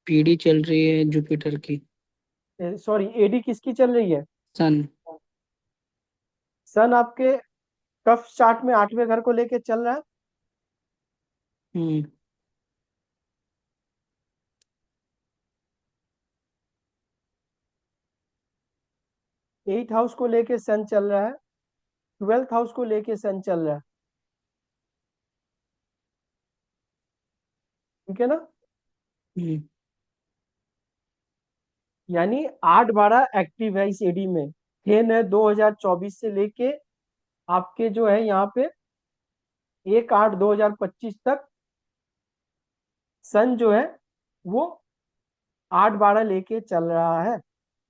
पीडी चल रही है जुपिटर की। सॉरी, एडी किसकी चल रही है? सन। सन आपके टफ चार्ट में 8वें घर को लेके चल रहा है। हम्म। 8 हाउस को लेके सन चल रहा है। 12th हाउस को लेके सन चल रहा है। ठीक है ना? हम्म। यानी 8/12 एक्टिव है इस एडी में। 10 है 2024 से लेके आपके जो है यहाँ पे 1/8/2025 तक सन जो है वो 8/12 लेके चल रहा है।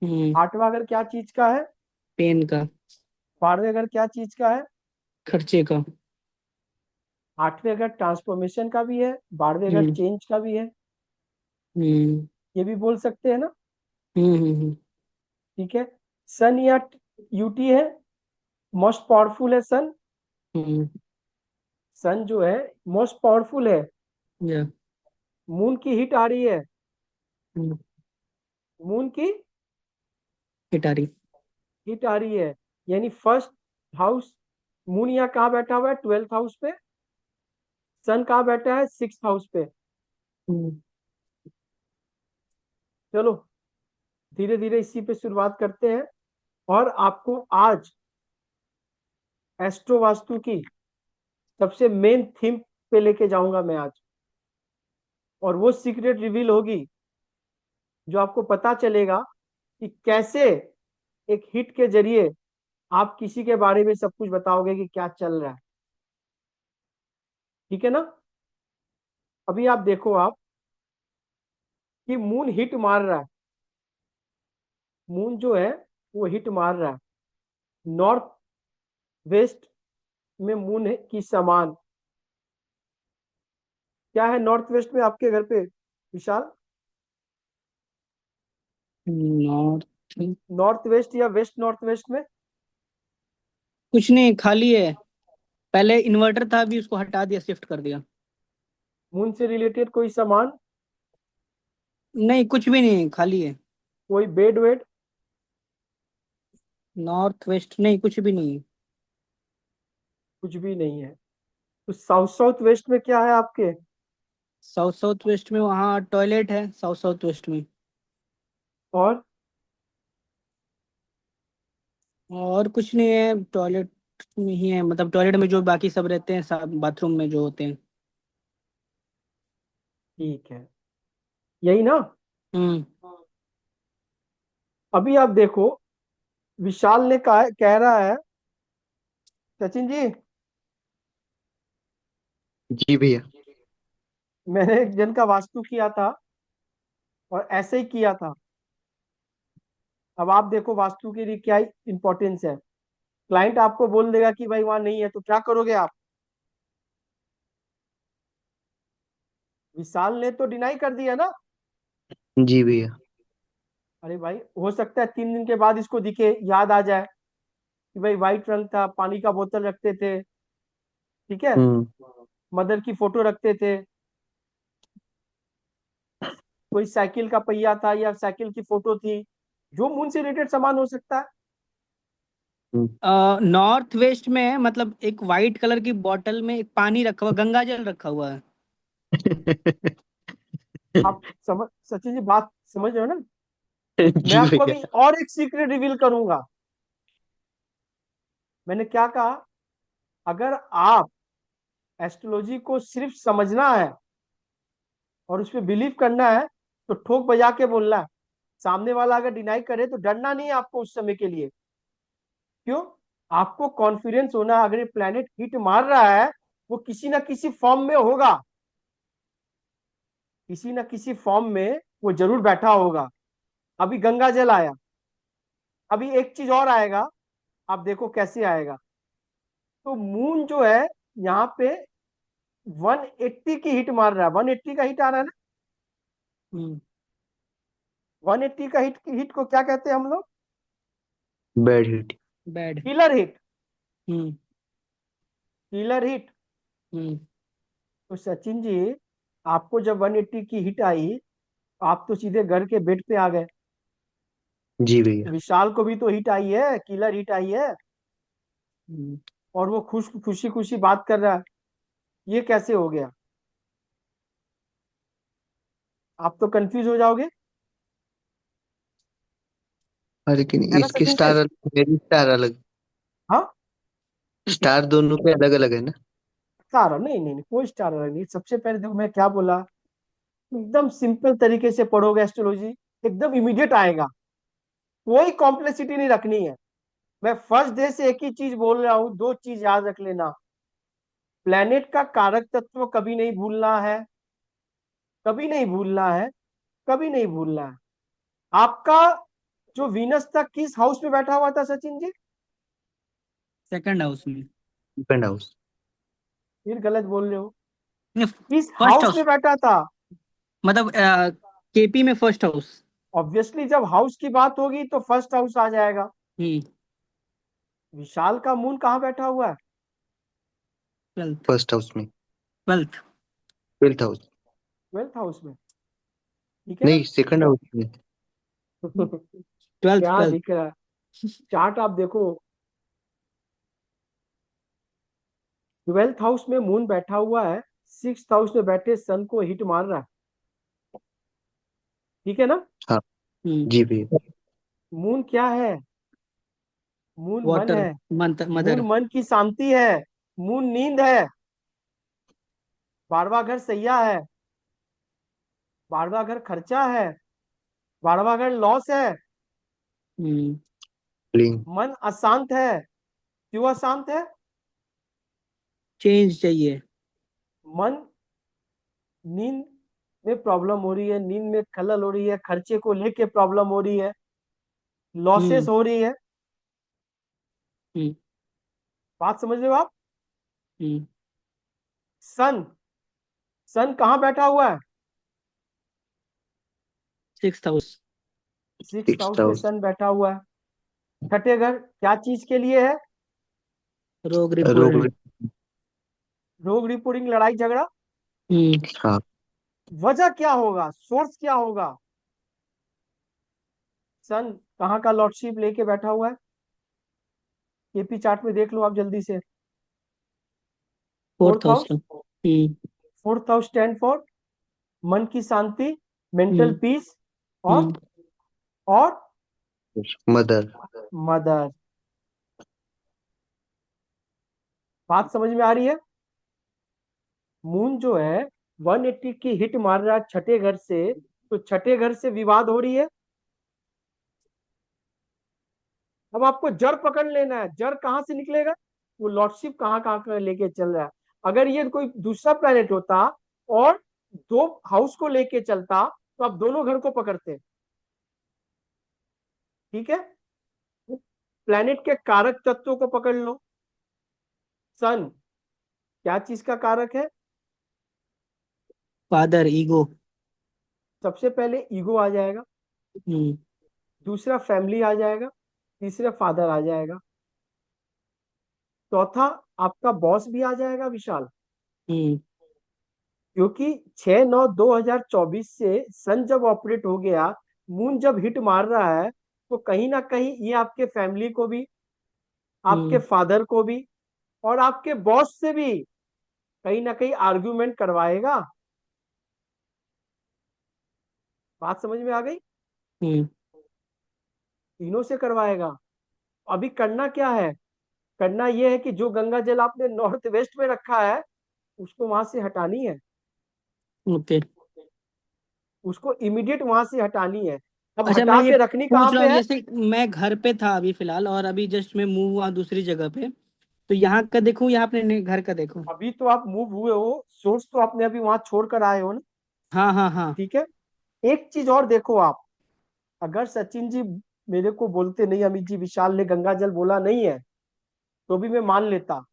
हम्म। 8वां घर क्या चीज का है? पेन का। 12वें घर क्या चीज का है? खर्चे का। 8वें घर ट्रांसफॉर्मेशन का भी है, 12वें घर हम्म। चेंज का भी है। हम्म। ये भी बोल सकते हैं ना? हम्म। ठीक है। सन या यूटी है, मोस्ट पावरफुल है सन। हम्म। सन जो है मोस्ट पावरफुल है। या। मून की हिट आ रही है। हम्म। मून की पिटारी। हिट आ रही है। यानी फर्स्ट हाउस, मून यहाँ कहाँ बैठा हुआ है? 12th हाउस पे। सन कहाँ बैठा है? 6th हाउस पे। हम्म। चलो धीरे धीरे इसी पे शुरुआत करते हैं। और आपको आज एस्ट्रो वास्तु की सबसे मेन थीम पे लेके जाऊंगा मैं आज। और वो सीक्रेट रिवील होगी जो आपको पता चलेगा कि कैसे एक हिट के जरिए आप किसी के बारे में सब कुछ बताओगे कि क्या चल रहा है। ठीक है ना। अभी आप देखो आप कि मून हिट मार रहा है। मून जो है वो हिट मार रहा है नॉर्थ वेस्ट में। मून की समान क्या है नॉर्थ वेस्ट में आपके घर पे विशाल? नॉर्थ नॉर्थ वेस्ट या वेस्ट नॉर्थ वेस्ट में? कुछ नहीं, खाली है। पहले इन्वर्टर था, अभी उसको हटा दिया, शिफ्ट कर दिया। मून से रिलेटेड कोई सामान? नहीं, कुछ भी नहीं, खाली है। कोई बेड वेड? नॉर्थ वेस्ट नहीं, कुछ भी नहीं है। कुछ भी नहीं है। तो साउथ साउथ वेस्ट में क्या है आपके? साउथ साउथ वेस्ट में वहाँ टॉयलेट है, साउथ साउथ वेस्ट में। और और कुछ नहीं है, टॉयलेट में ही है, मतलब टॉयलेट में जो बाकी सब रहते हैं, सब बाथरूम में जो होते हैं। ठीक है, यही ना। हम्म। अभी आप देखो विशाल ने कह रहा है सचिन जी, जी भैया। मैंने एक जन का वास्तु किया था और ऐसे ही किया था। अब आप देखो वास्तु के लिए क्या इंपॉर्टेंस है। क्लाइंट आपको बोल देगा कि भाई वहां नहीं है, तो क्या करोगे आप? विशाल ने तो डिनाई कर दिया ना। जी भैया। अरे भाई हो सकता है 3 दिन के बाद इसको दिखे, याद आ जाए कि भाई व्हाइट रंग था, पानी का बोतल रखते थे, ठीक है, हम्म। मदर की फोटो रखते थे, कोई साइकिल का पहिया था या साइकिल की फोटो थी, जो मून से रिलेटेड सामान हो सकता है। हम्म। नॉर्थ वेस्ट में है, मतलब एक वाइट कलर की बोतल में एक पानी रखा हुआ, गंगा जल रखा हुआ है। आप समझ सचिन जी बात समझ रहे हो ना? मैं जी आपको भैया। अभी और एक सीक्रेट रिवील करूंगा। मैंने क्या कहा? अगर आप एस्ट्रोलॉजी को सिर्फ समझना है और उस पर बिलीव करना है तो ठोक बजा के बोलना है। सामने वाला अगर डिनाई करे तो डरना नहीं है आपको उस समय के लिए। क्यों? आपको कॉन्फिडेंस होना है, अगर ये प्लेनेट हिट मार रहा है वो किसी ना किसी फॉर्म में होगा, किसी ना किसी फॉर्म में वो जरूर बैठा होगा। अभी गंगा जल आया, अभी एक चीज और आएगा, आप देखो कैसे आएगा। तो मून जो है यहाँ पे 180 की हिट मार रहा है। 180 का हिट आ रहा है ना। हम्म। 180 का हिट को क्या कहते हैं हम लोग? Bad hit. Bad. Killer hit. Hmm. Killer hit. Hmm. तो सचिन जी, आपको जब 180 की हिट आई आप तो सीधे घर के बेड पे आ गए। जी भैया। विशाल को भी तो हिट आई है, किलर हिट आई है, हम्म। और वो खुशी खुशी बात कर रहा है। ये कैसे हो गया? आप तो कंफ्यूज हो जाओगे, हाँ, लेकिन है ना इसकी सचिन जी? स्टार अलग, मेरी स्टार अलग। हाँ। स्टार दोनों के अलग अलग है ना। स्टार नहीं नहीं नहीं, कोई स्टार नहीं। सबसे पहले देखो मैं क्या बोला, एकदम सिंपल तरीके से पढ़ोगे एस्ट्रोलॉजी, एकदम इमीडिएट आएगा। कोई कॉम्प्लेक्सिटी नहीं रखनी है। मैं फर्स्ट डे से एक ही चीज बोल रहा हूं, दो चीज याद रख लेना। प्लेनेट का कारक तत्व कभी नहीं भूलना है, कभी नहीं भूलना है, कभी नहीं भूलना है। आपका जो वीनस था किस हाउस में बैठा हुआ था सचिन जी? सेकंड हाउस में। Depend house. फिर गलत बोल रहे हो। नहीं, किस फर्स्ट हाउस में हाउस, बैठा था? मतलब केपी में फर्स्ट हाउस। ऑब्वियसली जब हाउस की बात होगी तो फर्स्ट हाउस आ जाएगा। हम्म। विशाल का मून कहाँ बैठा हुआ है? ट्वेल्थ। फर्स्ट हाउस में। Twelfth. Twelfth house. 12th house में। ठीक है ना? नहीं, सेकंड हाउस में। ट्वेल्थ क्या ट्वेल्थ। दिख रहा है? चार्ट आप देखो, 12th हाउस में मून बैठा हुआ है, 6th हाउस में बैठे सन को हिट मार रहा है। ठीक है ना? हाँ। हम्म। जी भैया। मून क्या है? मून मन वाटर। है। Month moon mother. मन की शांति है। मून नींद है। 12वां घर सैया है। 12वां घर खर्चा है। 12वां घर लॉस है। हम्म फीलिंग। मन अशांत है। क्यों अशांत है? चेंज चाहिए। मन, नींद में प्रॉब्लम हो रही है, नींद में खलल हो रही है, खर्चे को लेके प्रॉब्लम हो रही है, लॉसेस हम्म हो रही है। हम्म बात समझ रहे हो आप? हम्म सन, सन कहाँ बैठा हुआ है? 6th house. Six six house में हाउस। सन बैठा हुआ है। छठे घर क्या चीज के लिए है? रोग रोग। रिपोर्टिंग। रोग रिपोर्टिंग, लड़ाई झगड़ा। हाँ। वजह क्या होगा, सोर्स क्या होगा? सन कहाँ का लॉर्डशिप लेके बैठा हुआ है? केपी चार्ट में देख लो आप जल्दी से। 4th fourth house house. का। हम्म फोर्थ हाउस स्टैंड फॉर मन की शांति, मेंटल हम्म पीस, हम्म और मदर। मदर। बात समझ में आ रही है? मून जो है 180 की हिट मार रहा है छठे घर से, तो छठे घर से विवाद हो रही है। अब आपको जड़ पकड़ लेना है, जड़ कहां से निकलेगा, वो लॉर्डशिप कहाँ कहाँ का लेके चल रहा है। अगर ये कोई दूसरा प्लेनेट होता और दो हाउस को लेके चलता तो आप दोनों घर को पकड़ते। ठीक है, प्लेनेट के कारक तत्वों को पकड़ लो। सन क्या चीज का कारक है? Father, ego. सबसे पहले ईगो आ जाएगा, हम्म दूसरा फैमिली आ जाएगा, तीसरा फादर आ जाएगा, चौथा आपका बॉस भी आ जाएगा, विशाल। हम्म क्योंकि 6/9/2024 से सन जब ऑपरेट हो गया, मून जब हिट मार रहा है, तो कहीं ना कहीं ये आपके फैमिली को भी, आपके हम्म फादर को भी, और आपके बॉस से भी कहीं ना कहीं आर्ग्यूमेंट करवाएगा। बात समझ में आ गई? हम्म तीनों से करवाएगा। अभी करना क्या है? करना यह है कि जो गंगा जल आपने नॉर्थ वेस्ट में रखा है, उसको वहां से हटानी है। ओके। उसको इमीडिएट वहां से हटानी है। अब अच्छा, मैं हटा ये के रखनी कहाँ पूछ रहा पे हूँ, है? जैसे मैं घर पे था अभी फिलहाल, और अभी जस्ट मैं मूव हुआ दूसरी जगह पे, तो यहाँ का देखूँ या अपने घर का देखूँ? अभी तो आप मूव हुए हो, सोर्स तो आपने अभी वहां छोड़ कर आए हो ना। हाँ हाँ हाँ। ठीक है, एक चीज और देखो आप। अगर सचिन जी मेरे को बोलते नहीं, अमित जी विशाल ने गंगा जल बोला नहीं है, तो भी मैं मान लेता।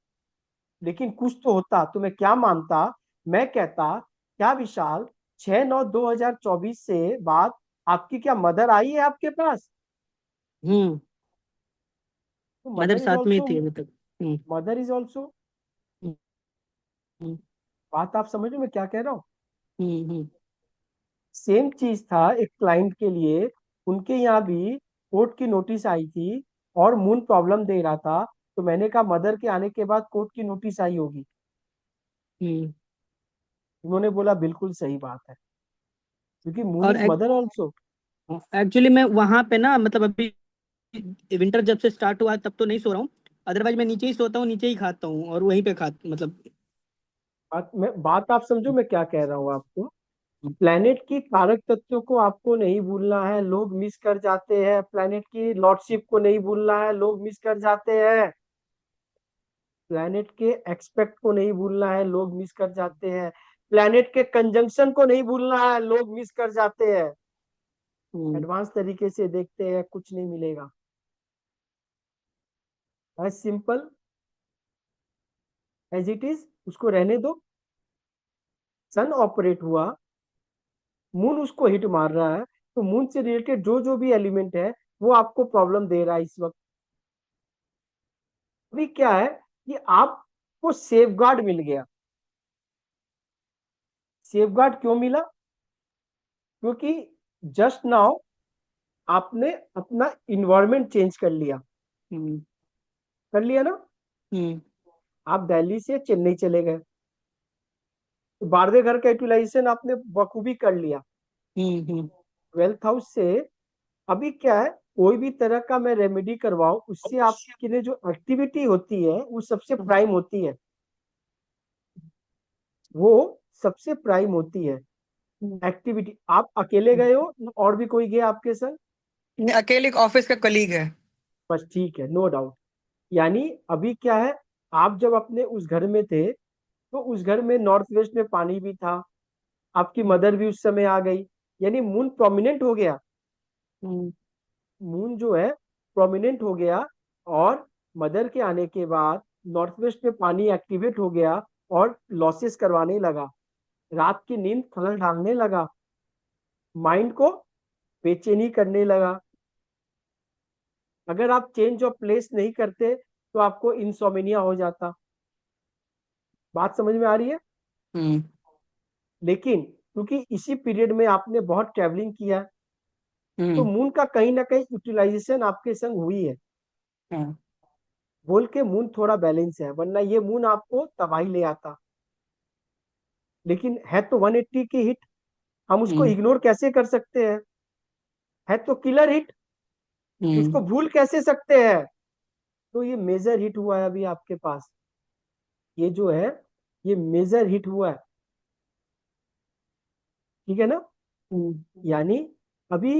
लेकिन कुछ तो होता तो मैं क्या मानता? मैं कहता, क्या विशाल 6/9/2024 से बाद आपकी क्या मदर आई है आपके पास? हम्म तो मदर मदर इज साथ में ही ऑल्सो, थी अभी तक। Mother is also. हम्म बात आप समझ रहे हो मैं क्या कह रहा हूँ? हम्म। सेम चीज था एक क्लाइंट के लिए, उनके यहाँ भी कोर्ट की नोटिस आई थी और मून प्रॉब्लम दे रहा था। तो मैंने कहा मदर के आने के बाद कोर्ट की नोटिस आई होगी। हम्म उन्होंने बोला बिल्कुल सही बात है, क्योंकि मून और इज मदर ऑल्सो। एक्चुअली मैं वहां पे ना, मतलब अभी विंटर जब से स्टार्ट हुआ है तब तो नहीं सो रहा हूँ। अदरवाइज मैं नीचे ही सोता हूँ, नीचे ही खाता हूँ, और वहीं पे खा मतलब। बात आप समझो मैं क्या कह रहा हूँ आपको। प्लेनेट की कारक तत्वों को आपको नहीं भूलना है, लोग मिस कर जाते हैं। प्लेनेट की लॉर्डशिप को नहीं भूलना है, लोग मिस कर जाते हैं। प्लेनेट के एक्सपेक्ट को नहीं भूलना है, लोग मिस कर जाते हैं। प्लेनेट के कंजंक्शन को नहीं भूलना है, लोग मिस कर जाते हैं। हम्म, एडवांस तरीके से देखते हैं, कुछ नहीं मिलेगा। As simple as it is, उसको रहने दो। सन ऑपरेट हुआ, मून उसको हिट मार रहा है, तो मून से रिलेटेड जो जो भी एलिमेंट है वो आपको प्रॉब्लम दे रहा है इस वक्त। अभी क्या है कि आपको सेफगार्ड मिल गया। सेफगार्ड क्यों मिला? क्योंकि जस्ट नाउ आपने अपना इन्वायरमेंट चेंज कर लिया। हम्म कर लिया ना? हम्म आप दिल्ली से चेन्नई चले गए, तो 12वें घर का यूटिलाइजेशन आपने बखूबी कर लिया। हम्म। 12th हाउस से अभी क्या है, कोई भी तरह का मैं रेमेडी करवाऊं, उससे आपके लिए जो एक्टिविटी होती है वो सबसे प्राइम होती है। वो सबसे प्राइम होती है। एक्टिविटी आप अकेले गए हो और भी कोई गया आपके संग? नहीं, अकेले एक ऑफिस का कलीग है। बस ठीक है, नो डाउट। यानी अभी क्या है, आप जब अपने उस घर में थे तो उस घर में नॉर्थ वेस्ट में पानी भी था, आपकी मदर भी उस समय आ गई, यानी मून प्रोमिनेंट हो गया। हम्म। मून जो है प्रोमिनेंट हो गया, और मदर के आने के बाद नॉर्थ वेस्ट में पानी एक्टिवेट हो गया और लॉसेस करवाने लगा, रात की नींद खलल ढालने लगा, माइंड को बेचैनी करने लगा। अगर आप चेंज ऑफ प्लेस नहीं करते तो आपको इंसोमिनिया हो जाता। बात समझ में आ रही है? हम्म। लेकिन क्योंकि इसी पीरियड में आपने बहुत ट्रैवलिंग किया, तो हम्म। मून का कहीं ना कहीं यूटिलाइजेशन आपके संग हुई है, हाँ। बोल के मून थोड़ा बैलेंस है, वरना ये मून आपको तबाही ले आता। लेकिन है तो 180 की हिट, हम उसको हम्म। इग्नोर कैसे कर सकते हैं? है तो किलर हिट, उसको हम्म। भूल कैसे सकते हैं? तो ये मेजर हिट हुआ है अभी आपके पास, ये जो है ये मेजर हिट हुआ है, ठीक है ना? यानी अभी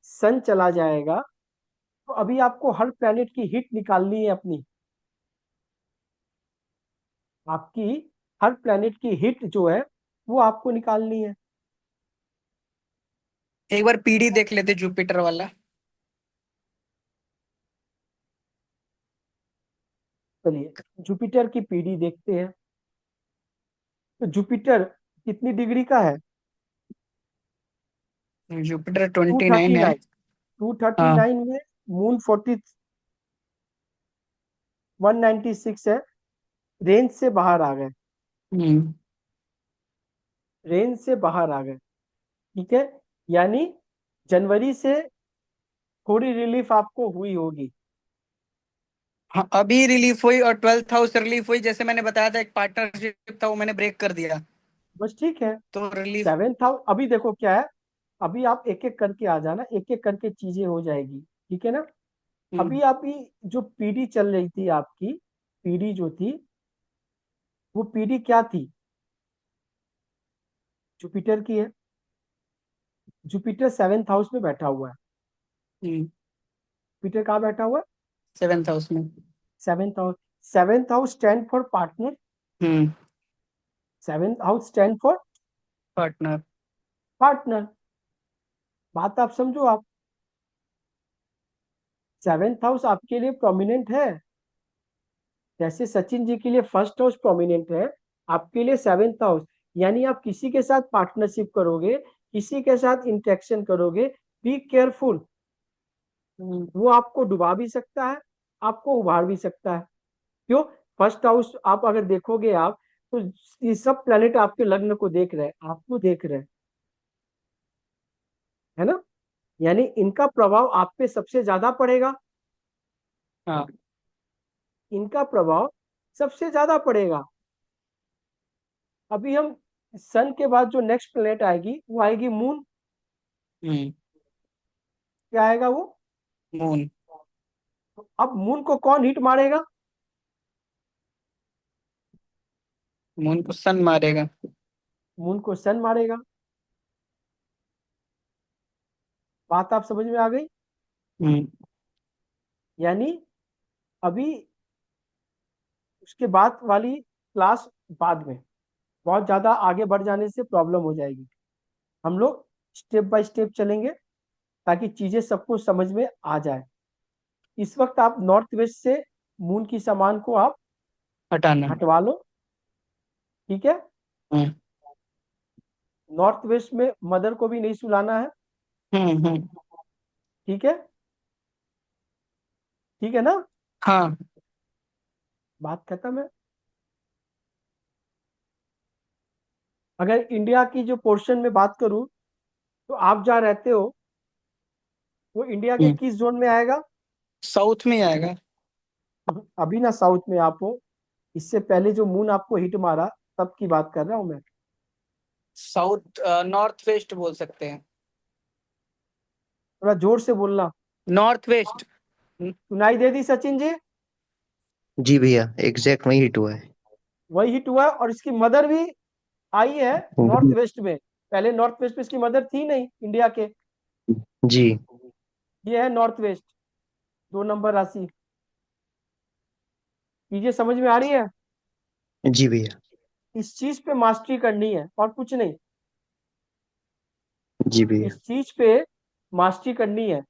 सन चला जाएगा, तो अभी आपको हर प्लेनेट की हिट निकालनी है अपनी, आपकी हर प्लेनेट की हिट जो है वो आपको निकालनी है। एक बार पीडी देख लेते जुपिटर वाला। चलिए जुपिटर की पीढ़ी देखते हैं। तो जुपिटर कितनी डिग्री का है? जुपिटर टू 29 थर्टी है। नाइन 239 हाँ। में मून 196 है, रेंज से बाहर आ गए, हम्म। रेंज से बाहर आ गए, ठीक है। यानी जनवरी से थोड़ी रिलीफ आपको हुई होगी। हाँ, अभी रिलीफ हुई और 12th हाउस रिलीफ हुई, जैसे मैंने बताया था एक पार्टनरशिप था वो मैंने ब्रेक कर दिया, बस ठीक है। तो रिलीफ। सेवेंथ हाउस अभी देखो क्या है, अभी आप एक एक करके आ जाना, एक एक करके चीजें हो जाएगी, ठीक है ना? हम्म। अभी आपकी जो पीढ़ी चल रही थी, आपकी पीढ़ी जो थी, वो पीढ़ी क्या थी? जुपिटर की है। जुपिटर सेवेंथ हाउस में बैठा हुआ है। हम्म। जुपिटर कहाँ बैठा हुआ है? 7th हाउस में। Seventh house. Seventh house stand for partner, hmm. Seventh house stand for partner. Partner. बात आप समझो, आप सेवेंथ हाउस आपके लिए प्रोमिनेंट है, जैसे सचिन जी के लिए फर्स्ट हाउस प्रोमिनेंट है, आपके लिए सेवेंथ हाउस। यानी आप किसी के साथ पार्टनरशिप करोगे, किसी के साथ इंटरेक्शन करोगे, बी केयरफुल, हम्म। वो आपको डुबा भी सकता है, आपको उभार भी सकता है। क्यों? फर्स्ट हाउस आप अगर देखोगे आप, तो ये सब प्लेनेट आपके लग्न को देख रहे हैं, आपको देख रहे हैं, है ना? यानी इनका प्रभाव आप पे सबसे ज्यादा पड़ेगा, हाँ। इनका प्रभाव सबसे ज्यादा पड़ेगा। अभी हम सन के बाद जो नेक्स्ट प्लेनेट आएगी वो आएगी मून। हम्म। क्या आएगा वो? मून। तो अब मून को कौन हिट मारेगा? मून को सन मारेगा। मून को सन मारेगा। बात आप समझ में आ गई? हम्म। यानी अभी उसके बाद वाली क्लास बाद में, बहुत ज्यादा आगे बढ़ जाने से प्रॉब्लम हो जाएगी। हम लोग स्टेप बाय स्टेप चलेंगे ताकि चीजें सबको समझ में आ जाए। इस वक्त आप नॉर्थ वेस्ट से मून की सामान को आप हटाना। हटवा लो, ठीक है। हम्म। नॉर्थ वेस्ट में मदर को भी नहीं सुलाना है, हम्म। ठीक है, ठीक है ना? हाँ। बात खत्म है। अगर इंडिया की जो पोर्शन में बात करूं, तो आप जहाँ रहते हो वो इंडिया के हम्म। किस जोन में आएगा? साउथ में ही आएगा। अभी ना साउथ में आप हो, इससे पहले जो मून आपको हिट मारा तब की बात कर रहा हूं मैं। साउथ नॉर्थ वेस्ट बोल सकते हैं। थोड़ा जोर से बोलना। North west. सुनाई दे दी सचिन जी? जी भैया, एग्जैक्ट वही हिट हुआ है। वही हिट हुआ है, और इसकी मदर भी आई है वो नॉर्थ भी वेस्ट में। पहले नॉर्थ वेस्ट में इसकी मदर थी नहीं इंडिया के। जी ये है नॉर्थ वेस्ट, 2 नंबर राशि। चीजें समझ में आ रही है? जी भैया। इस चीज पे मास्टरी करनी है और कुछ नहीं। जी भैया। इस चीज पे मास्टरी करनी है,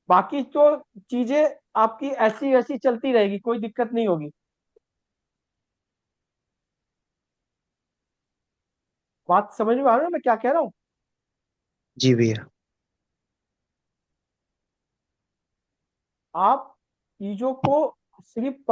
बाकी तो चीजें आपकी ऐसी वैसी चलती रहेगी, कोई दिक्कत नहीं होगी। बात समझ में आ रहा है मैं क्या कह रहा हूँ? जी भैया। आप चीजों को सिर्फ